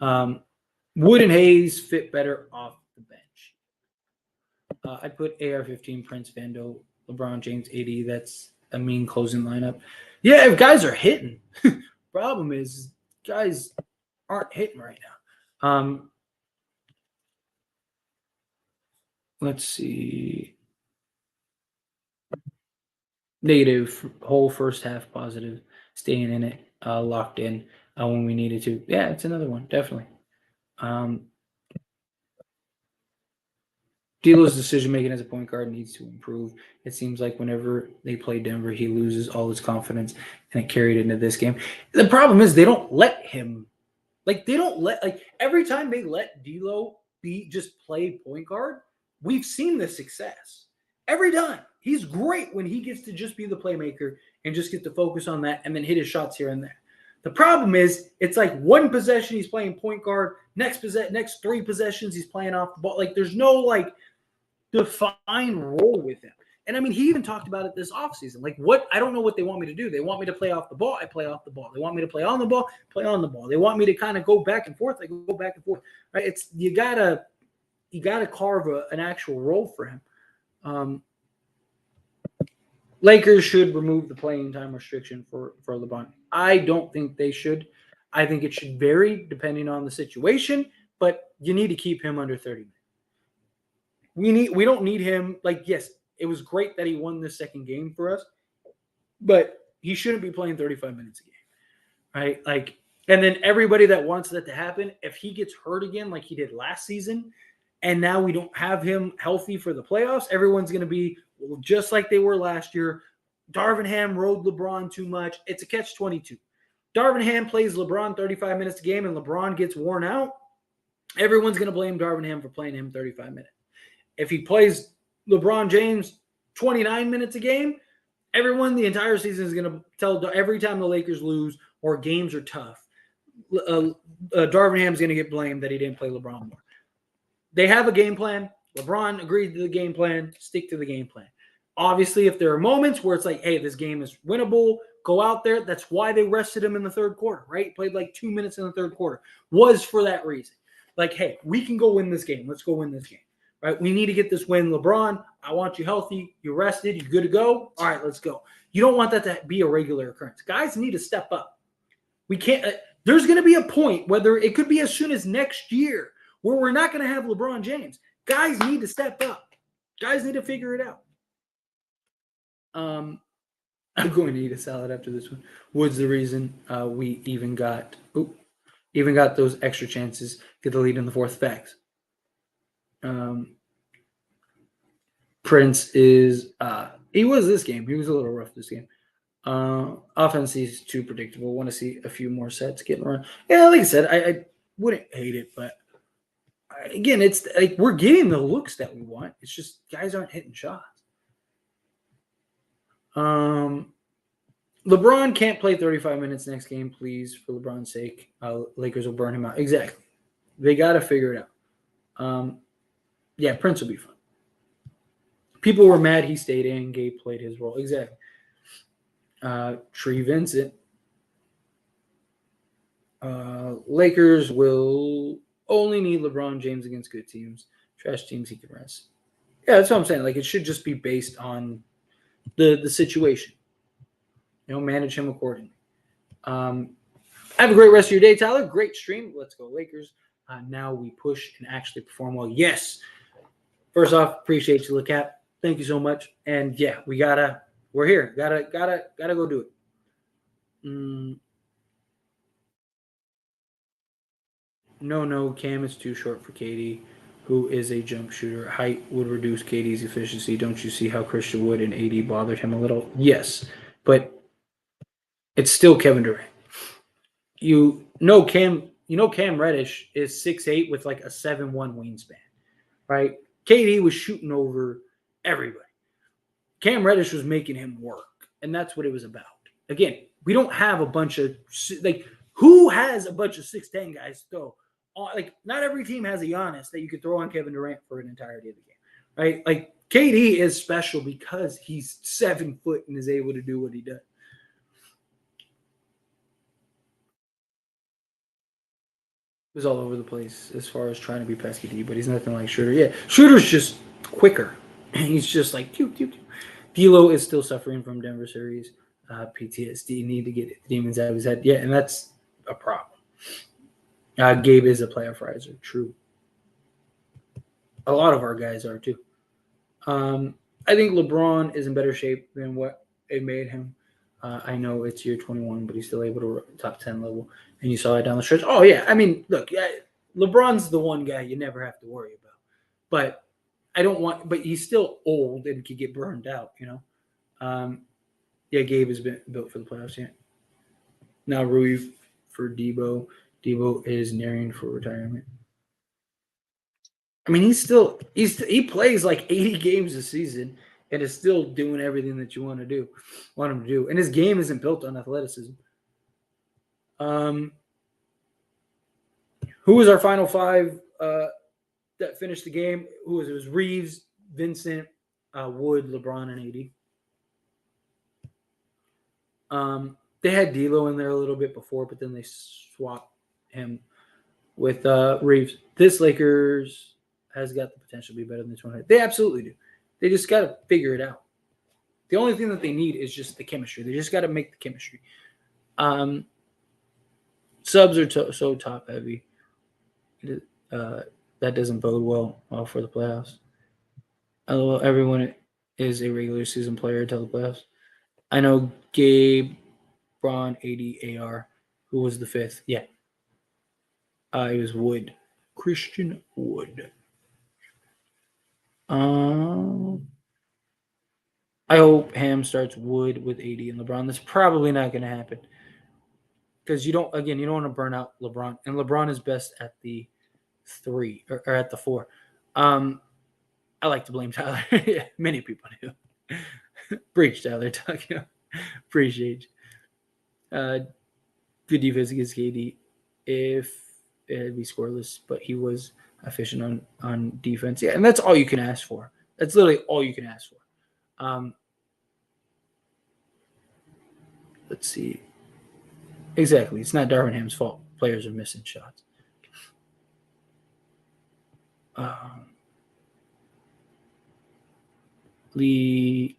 [SPEAKER 1] Wood and Hayes fit better off the bench. I'd put AR-15, Prince, Vando, LeBron James, AD. That's a mean closing lineup. Yeah, if guys are hitting. Problem is guys aren't hitting right now. Let's see. Negative, whole first half positive, staying in it, locked in when we needed to. Yeah, it's another one, definitely. D'Lo's decision making as a point guard needs to improve. It seems like whenever they play Denver, he loses all his confidence, and it carried into this game. The problem is they don't let him. Like they don't let every time they let D'Lo just play point guard, we've seen the success every time. He's great when he gets to just be the playmaker and just get to focus on that and then hit his shots here and there. The problem is it's like one possession he's playing point guard, next 3 possessions he's playing off the ball. Like there's no like defined role with him. And I mean, he even talked about it this offseason. Like, what? I don't know what they want me to do. They want me to play off the ball. I play off the ball. They want me to play on the ball. Play on the ball. They want me to kind of go back and forth. I go back and forth. Right? It's you gotta carve an actual role for him. Lakers should remove the playing time restriction for LeBron. I don't think they should. I think it should vary depending on the situation, but you need to keep him under 30 minutes. We don't need him. Like, yes, it was great that he won this second game for us, but he shouldn't be playing 35 minutes a game, right? Like, and then everybody that wants that to happen, if he gets hurt again like he did last season, and now we don't have him healthy for the playoffs, everyone's going to be just like they were last year. Darvin Ham rode LeBron too much. It's a catch-22. Darvin Ham plays LeBron 35 minutes a game and LeBron gets worn out. Everyone's going to blame Darvin Ham for playing him 35 minutes. If he plays LeBron James 29 minutes a game, Everyone the entire season is going to tell every time the Lakers lose or games are tough, Darvin Ham's going to get blamed that he didn't play LeBron more. They have a game plan. LeBron agreed to the game plan. Stick to the game plan. Obviously, if there are moments where it's like, hey, this game is winnable, go out there. That's why they rested him in the third quarter, right? Played like 2 minutes in the third quarter. Was for that reason. Like, hey, we can go win this game. Let's go win this game. Right? We need to get this win. LeBron, I want you healthy. You're rested. You're good to go. All right, let's go. You don't want that to be a regular occurrence. Guys need to step up. We can't there's going to be a point, whether it could be as soon as next year, where we're not going to have LeBron James. Guys need to step up. Guys need to figure it out. I'm going to eat a salad after this one. Wood's the reason we even got those extra chances, get the lead in the fourth. Facts. Prince is he was this game. He was a little rough this game. Offense is too predictable. Want to see a few more sets getting around. Yeah, like I said, I wouldn't hate it, but again, it's like we're getting the looks that we want. It's just guys aren't hitting shots. LeBron can't play 35 minutes next game, please, for LeBron's sake. Lakers will burn him out. Exactly. They got to figure it out. Yeah, Prince will be fun. People were mad he stayed in. Gabe played his role. Exactly. Tree Vincent. Lakers will only need LeBron James against good teams. Trash teams he can rest. Yeah, that's what I'm saying. Like, it should just be based on the situation. Manage him accordingly. Have a great rest of your day, Tyler. Great stream. Let's go Lakers. Now we push and actually perform well. Yes. First off, appreciate you, LeCap. Thank you so much. And yeah, we're here. Gotta go do it. No, Cam is too short for KD, who is a jump shooter. Height would reduce KD's efficiency. Don't you see how Christian Wood and AD bothered him a little? Yes, but it's still Kevin Durant. Cam Reddish is 6'8" with like a 7'1" wingspan, right? KD was shooting over everybody. Cam Reddish was making him work, and that's what it was about. Again, we don't have a bunch of who has a bunch of 6'10" guys though? Not every team has a Giannis that you could throw on Kevin Durant for an entirety of the game, right? Like KD is special because he's 7 foot and is able to do what he does. It was all over the place as far as trying to be pesky D, but he's nothing like Schroeder. Yeah, Schroeder's just quicker. He's just like pew, pew, pew. D'Lo is still suffering from Denver series PTSD. Need to get the demons out of his head. Yeah, and that's a problem. Gabe is a playoff riser. True. A lot of our guys are too. I think LeBron is in better shape than what it made him. I know it's year 21, but he's still able to top 10 level. And you saw it down the stretch. Oh, yeah. I mean, look, LeBron's the one guy you never have to worry about. But he's still old and could get burned out, Yeah, Gabe has been built for the playoffs, yeah. Now Rui for Debo. Debo is nearing for retirement. I mean, he plays like 80 games a season and is still doing everything that you want him to do. And his game isn't built on athleticism. Who was our final five that finished the game? It was Reeves, Vincent, Wood, LeBron, and AD. They had D'Lo in there a little bit before, but then they swapped him with Reeves. This Lakers has got the potential to be better than this one. They absolutely do. They just got to figure it out. The only thing that they need is just the chemistry. They just got to make the chemistry. Subs are so top heavy. That doesn't bode well for the playoffs. Although everyone is a regular season player until the playoffs. I know Gabe, Braun, AD, AR. Who was the fifth? Yeah. It was Wood. Christian Wood. I hope Ham starts Wood with AD and LeBron. That's probably not going to happen. Because you don't want to burn out LeBron. And LeBron is best at the 3 or at the 4. I like to blame Tyler. Many people do. Breach, Tyler. Appreciate you. Good defense against KD. If it'd be scoreless, but he was efficient on defense. Yeah, and that's all you can ask for. That's literally all you can ask for. Let's see. Exactly. It's not Darvin Ham's fault. Players are missing shots. Lee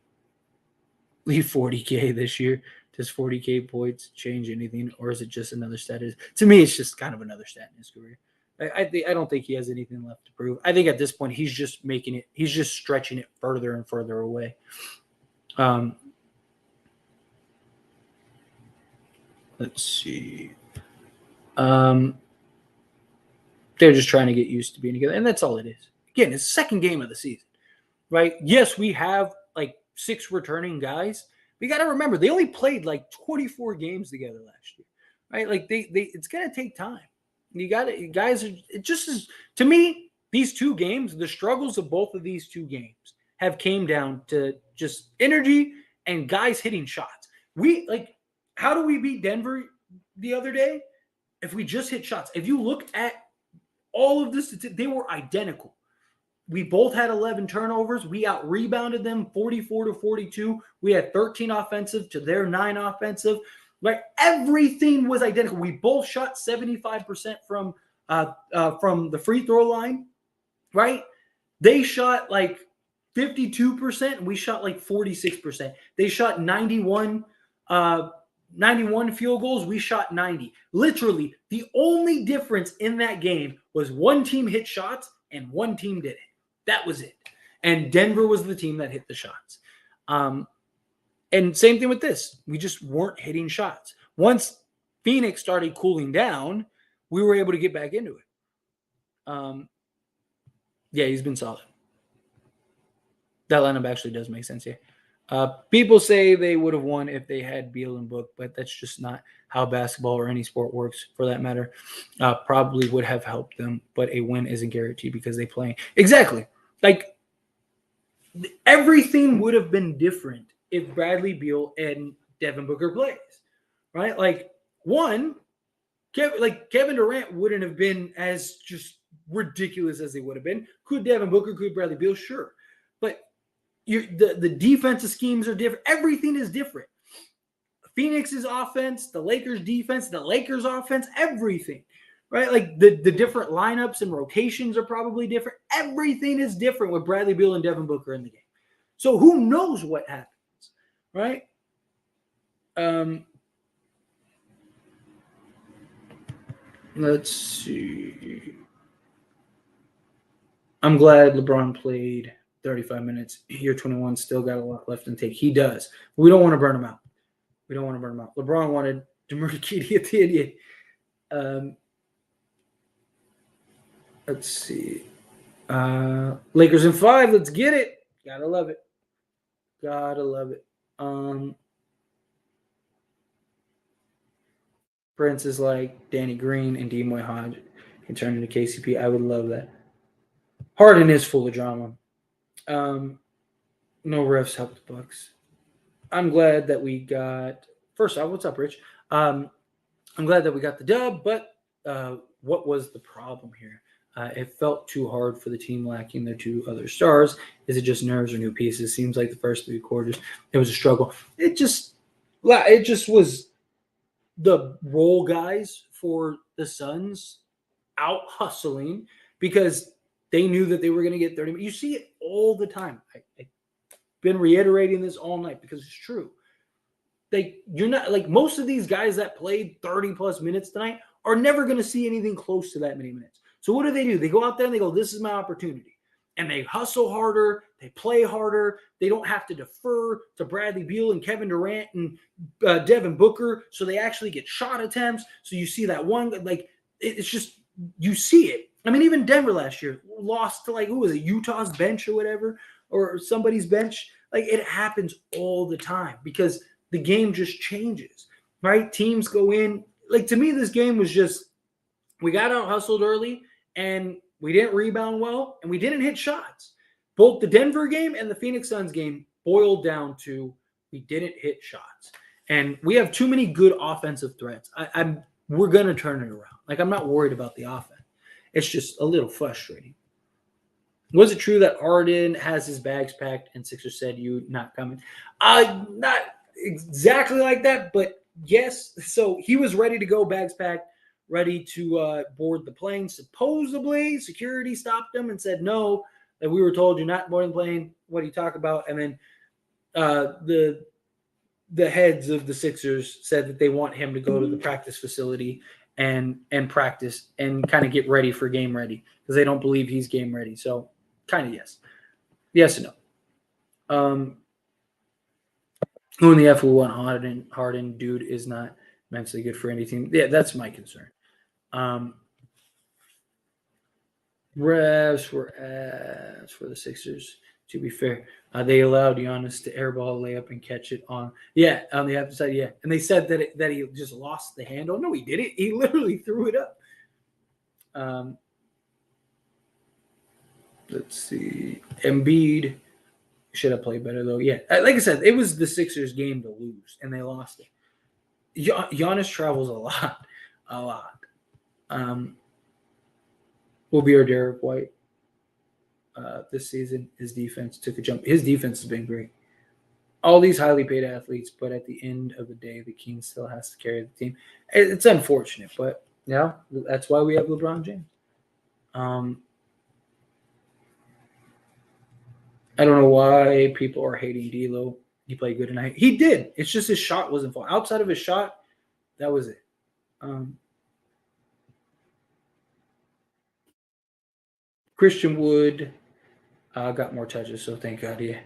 [SPEAKER 1] 40K this year. Does 40K points change anything, or is it just another stat? To me, it's just kind of another stat in his career. I don't think he has anything left to prove. I think at this point he's just making it. He's just stretching it further and further away. Let's see. They're just trying to get used to being together, and that's all it is. Again, it's the second game of the season, right? Yes, we have like 6 returning guys. We got to remember they only played like 24 games together last year, right? Like they it's gonna take time. You got it, guys. It just is to me. These 2 games, the struggles of both of these 2 games have came down to just energy and guys hitting shots. How do we beat Denver the other day? If we just hit shots. If you look at all of this, they were identical. We both had 11 turnovers. We out-rebounded them 44-42. We had 13 offensive to their 9 offensive. Like everything was identical. We both shot 75% from the free throw line, right? They shot like 52%, and we shot like 46%. They shot 91 field goals. We shot 90. Literally, the only difference in that game was one team hit shots and one team didn't. That was it. And Denver was the team that hit the shots. And same thing with this. We just weren't hitting shots. Once Phoenix started cooling down, we were able to get back into it. Yeah, he's been solid. That lineup actually does make sense here. People say they would have won if they had Beal and Book, but that's just not how basketball or any sport works for that matter. Probably would have helped them, but a win isn't guaranteed because they play. Exactly. Like everything would have been different if Bradley Beal and Devin Booker plays, right? Like Kevin Durant wouldn't have been as just ridiculous as they would have been. Could Devin Booker, could Bradley Beal? Sure. But the defensive schemes are different. Everything is different. Phoenix's offense, the Lakers' defense, the Lakers' offense, everything, right? Like the different lineups and rotations are probably different. Everything is different with Bradley Beal and Devin Booker in the game. So who knows what happens, right? Let's see. I'm glad LeBron played 35 minutes. Year 21 still got a lot left in take. He does. We don't want to burn him out. LeBron wanted DeMar DeRozan at the end. Let's see. Lakers in 5. Let's get it. Gotta love it. Prince is like Danny Green and Demoy Hodge can turn into KCP. I would love that. Harden is full of drama. No refs help the Bucks. I'm glad that we got. First off, what's up, Rich? I'm glad that we got the dub, but what was the problem here? It felt too hard for the team lacking their 2 other stars. Is it just nerves or new pieces? Seems like the first 3 quarters it was a struggle. It just was the role guys for the Suns out hustling because they knew that they were going to get 30 minutes. You see it all the time. I've been reiterating this all night because it's true. You're not like most of these guys that played 30 plus minutes tonight are never going to see anything close to that many minutes. So what do? They go out there and they go, this is my opportunity. And they hustle harder. They play harder. They don't have to defer to Bradley Beal and Kevin Durant and Devin Booker. So they actually get shot attempts. So you see that one, like it's just, you see it. I mean, even Denver last year lost to like, who was it? Utah's bench or whatever, or somebody's bench. Like it happens all the time because the game just changes, right? Teams go in. Like to me, this game was just, we got out hustled early and we didn't rebound well and we didn't hit shots. Both the Denver game and the Phoenix Suns game, boiled down to we didn't hit shots. And we have too many good offensive threats. We're gonna turn it around. Like, I'm not worried about the offense. It's just a little frustrating. Was it true that Harden has his bags packed and Sixers said you not coming? Not exactly like that, but yes. So he was ready to go, bags packed, ready to board the plane. Supposedly, security stopped him and said no. That we were told you're not boarding the plane. What do you talk about? And then the heads of the Sixers said that they want him to go to the practice facility and practice and kind of get ready for game ready because they don't believe he's game ready. So kind of yes and no. Who in the F will want Harden? Dude is not mentally good for anything. Yeah, that's my concern. Refs were asked for the Sixers. To be fair, they allowed Giannis to airball, layup, and catch it on the other side. Yeah, and they said that he just lost the handle. No, he didn't. He literally threw it up. Let's see. Embiid should have played better though. Yeah, like I said, it was the Sixers' game to lose, and they lost it. Giannis travels a lot. Will be our Derek White this season. His defense took a jump. His defense has been great. All these highly paid athletes, but at the end of the day, the king still has to carry the team. It's unfortunate, but yeah, that's why we have LeBron James. I don't know why people are hating D'Lo. He played good tonight. He did. It's just his shot wasn't falling. Outside of his shot, that was it. Christian Wood got more touches, so thank God. Yeah.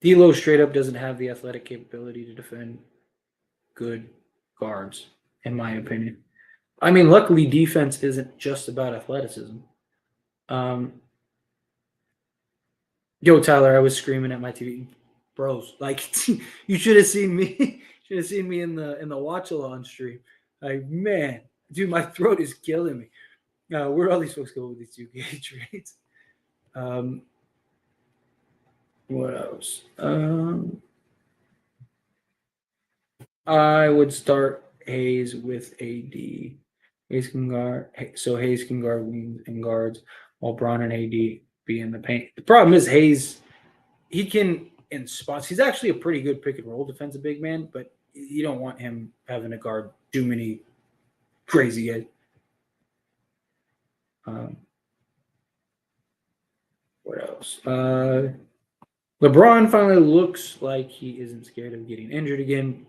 [SPEAKER 1] D'Lo straight up doesn't have the athletic capability to defend good guards, in my opinion. I mean, luckily, defense isn't just about athleticism. Yo, Tyler, I was screaming at my TV, bros. Like, you should have seen me. Should have seen me in the watch along stream. Like, man, dude, my throat is killing me. Where are all these folks go with these 2K trades? What else? I would start Hayes with AD. Hayes can guard, so Hayes can guard wings and guards while Braun and AD be in the paint. The problem is Hayes, he can in spots. He's actually a pretty good pick and roll defensive big man, but you don't want him having to guard too many crazy guys. What else? LeBron finally looks like he isn't scared of getting injured again.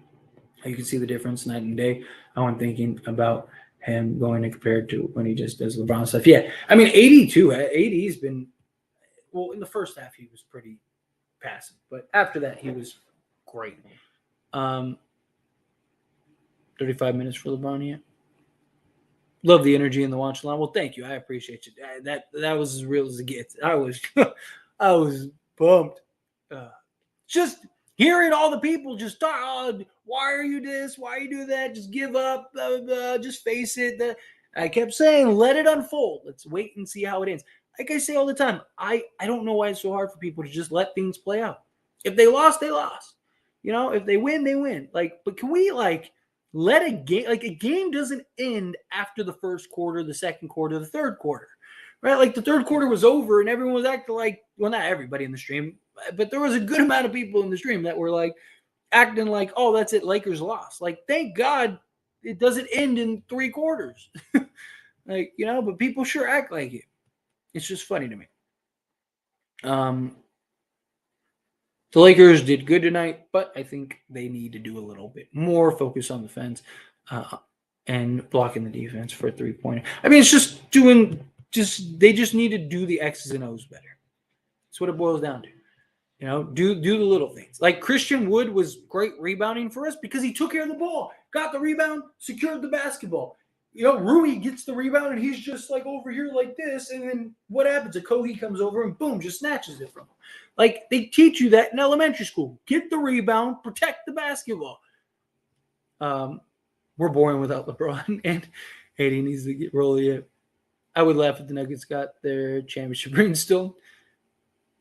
[SPEAKER 1] You can see the difference night and day. I wasn't thinking about him going to compare to when he just does LeBron stuff. Yeah, I mean, 82. 80's been, well, in the first half, he was pretty passive, but after that, he was great. 35 minutes for LeBron, yeah. Love the energy in the watch line. Well, thank you. I appreciate you. That was as real as it gets. I was pumped. Just hearing all the people just talk, oh, why are you this? Why are you do that? Just give up. Blah, blah, blah. Just face it. I kept saying, let it unfold. Let's wait and see how it ends. Like I say all the time, I don't know why it's so hard for people to just let things play out. If they lost, they lost. You know, if they win, they win. Like, but can we let a game doesn't end after the first quarter, the second quarter, the third quarter, right? Like the third quarter was over and everyone was acting like, well, not everybody in the stream, but there was a good amount of people in the stream that were like acting like, oh, that's it, Lakers lost. Like, thank God it doesn't end in 3 quarters. Like, you know, but people sure act like it. It's just funny to me. The Lakers did good tonight, but I think they need to do a little bit more focus on the defense and blocking the defense for a 3-pointer. I mean, it's just they just need to do the X's and O's better. That's what it boils down to. You know, do the little things. Like Christian Wood was great rebounding for us because he took care of the ball, got the rebound, secured the basketball. You know, Rui gets the rebound and he's just like over here like this. And then what happens? Okogie comes over and boom, just snatches it from him. Like they teach you that in elementary school. Get the rebound, protect the basketball. We're boring without LeBron, and AD needs to get rolling. I would laugh if the Nuggets got their championship ring still.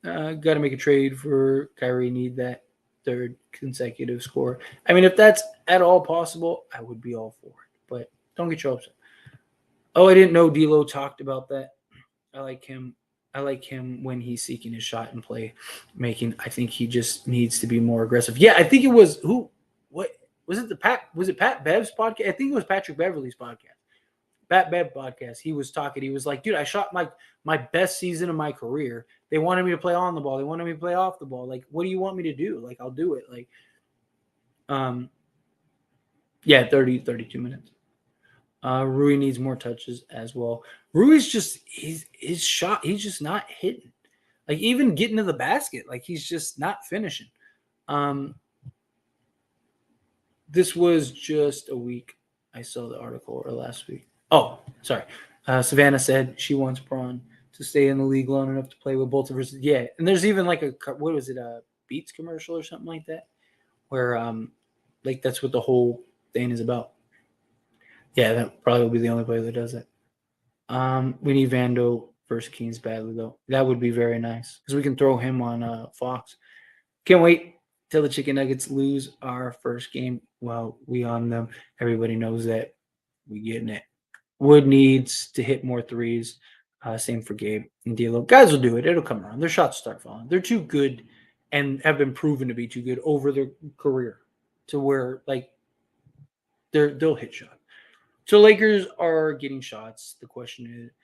[SPEAKER 1] Got to make a trade for Kyrie. Need that third consecutive score. I mean, if that's at all possible, I would be all for it. But don't get your hopes up. Oh, I didn't know D'Lo talked about that. I like him. I like him when he's seeking his shot and play making. I think he just needs to be more aggressive. Yeah, I think it was who? What was it? Was it Pat Bev's podcast? I think it was Patrick Beverly's podcast. Pat Bev podcast. He was talking. He was like, "Dude, I shot my best season of my career. They wanted me to play on the ball. They wanted me to play off the ball. Like, what do you want me to do? Like, I'll do it. Like, yeah, 32 minutes. Rui needs more touches as well. Rui's just his shot. He's just not hitting. Like even getting to the basket, like he's just not finishing. This was just a week. I saw the article or last week. Oh, sorry. Savannah said she wants Braun to stay in the league long enough to play with Bolton versus and there's even like what was it, a Beats commercial or something like that, where like that's what the whole thing is about. Yeah, that probably will be the only player that does it. We need Vando versus Keynes badly though. That would be very nice because we can throw him on Fox. Can't wait till the Chicken Nuggets lose our first game. Well, we on them. Everybody knows that. We getting it. Wood needs to hit more threes. Same for Gabe and D'Lo. Guys will do it. It'll come around. Their shots start falling. They're too good and have been proven to be too good over their career to where like they'll hit shots. So Lakers are getting shots. The question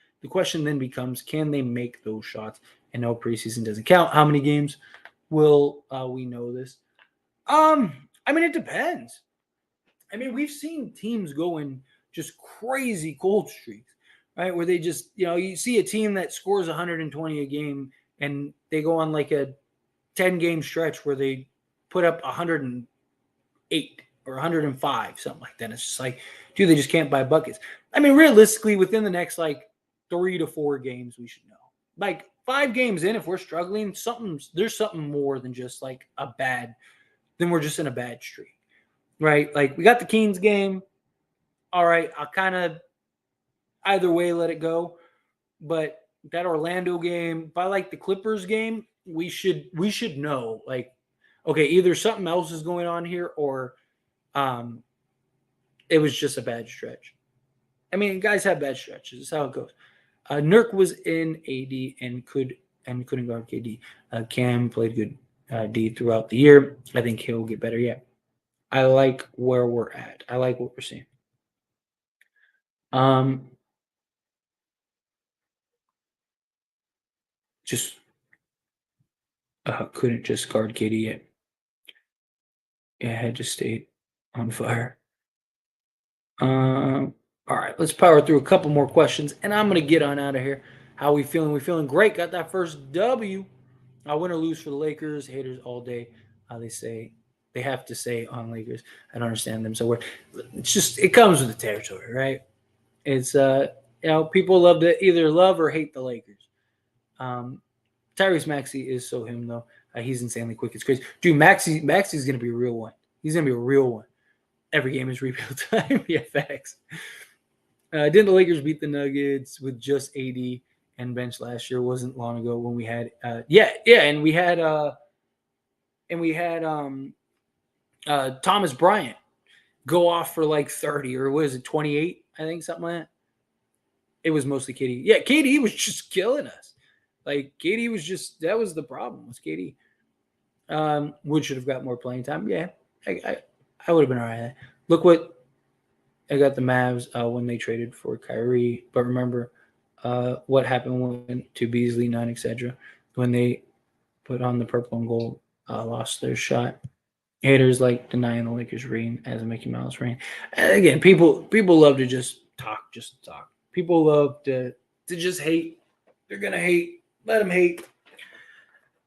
[SPEAKER 1] then becomes, can they make those shots? And no, preseason doesn't count. How many games will we know this? I mean, it depends. I mean, we've seen teams go in just crazy cold streaks, right? Where they just, you see a team that scores 120 a game and they go on like a 10-game stretch where they put up 108 or 105, something like that. It's just like, dude, they just can't buy buckets. I mean, realistically, within the next like 3 to 4 games, we should know. Like 5 games in, if we're struggling, there's something more than just like then we're just in a bad streak, right? Like we got the Kings game. All right, I'll kind of either way let it go. But that Orlando game, by like the Clippers game, we should know, like, okay, either something else is going on here or it was just a bad stretch. I mean, guys have bad stretches. That's how it goes. Nurk was in AD and couldn't guard KD. Cam played good D throughout the year. I think he'll get better. Yeah, I like where we're at. I like what we're seeing. Just couldn't just guard KD yet. Yeah, had just stayed on fire. All right, let's power through a couple more questions, and I'm gonna get on out of here. How we feeling? We feeling great. Got that first W. Win or lose for the Lakers. Haters all day. They have to say on Lakers. I don't understand them. So it comes with the territory, right? It's people love to either love or hate the Lakers. Tyrese Maxey is so him though. He's insanely quick. It's crazy, dude. Maxey's gonna be a real one. He's gonna be a real one. Every game is rebuild time. Yeah, facts. Didn't the Lakers beat the Nuggets with just AD and bench last year? Wasn't long ago when we had and we had Thomas Bryant go off for like 30 or what is it, 28? I think something like that. It was mostly KD. Yeah, KD was just killing us. Like KD was that was the problem was KD. Wood should have got more playing time. Yeah, I would have been all right. Look what I got the Mavs when they traded for Kyrie. But remember what happened to Beasley, Nunn, etc. When they put on the purple and gold, lost their shot. Haters like denying the Lakers reign as a Mickey Mouse reign. And again, people love to just talk. People love to just hate. They're gonna hate. Let them hate.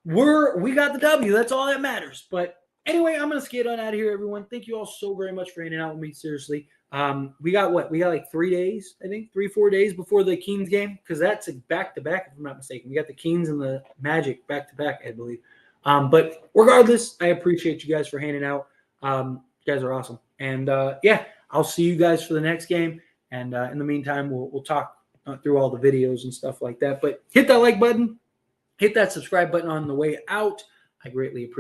[SPEAKER 1] We got the W. That's all that matters. But anyway, I'm gonna skate on out of here, everyone. Thank you all so very much for hanging out with me. Seriously, we got like 3 days, I think 3-4 days before the Kings game, because that's a back-to-back, if I'm not mistaken. We got the Kings and the Magic back-to-back, I believe. But regardless, I appreciate you guys for hanging out. You guys are awesome. And I'll see you guys for the next game. And in the meantime, we'll talk through all the videos and stuff like that. But hit that like button. Hit that subscribe button on the way out. I greatly appreciate it.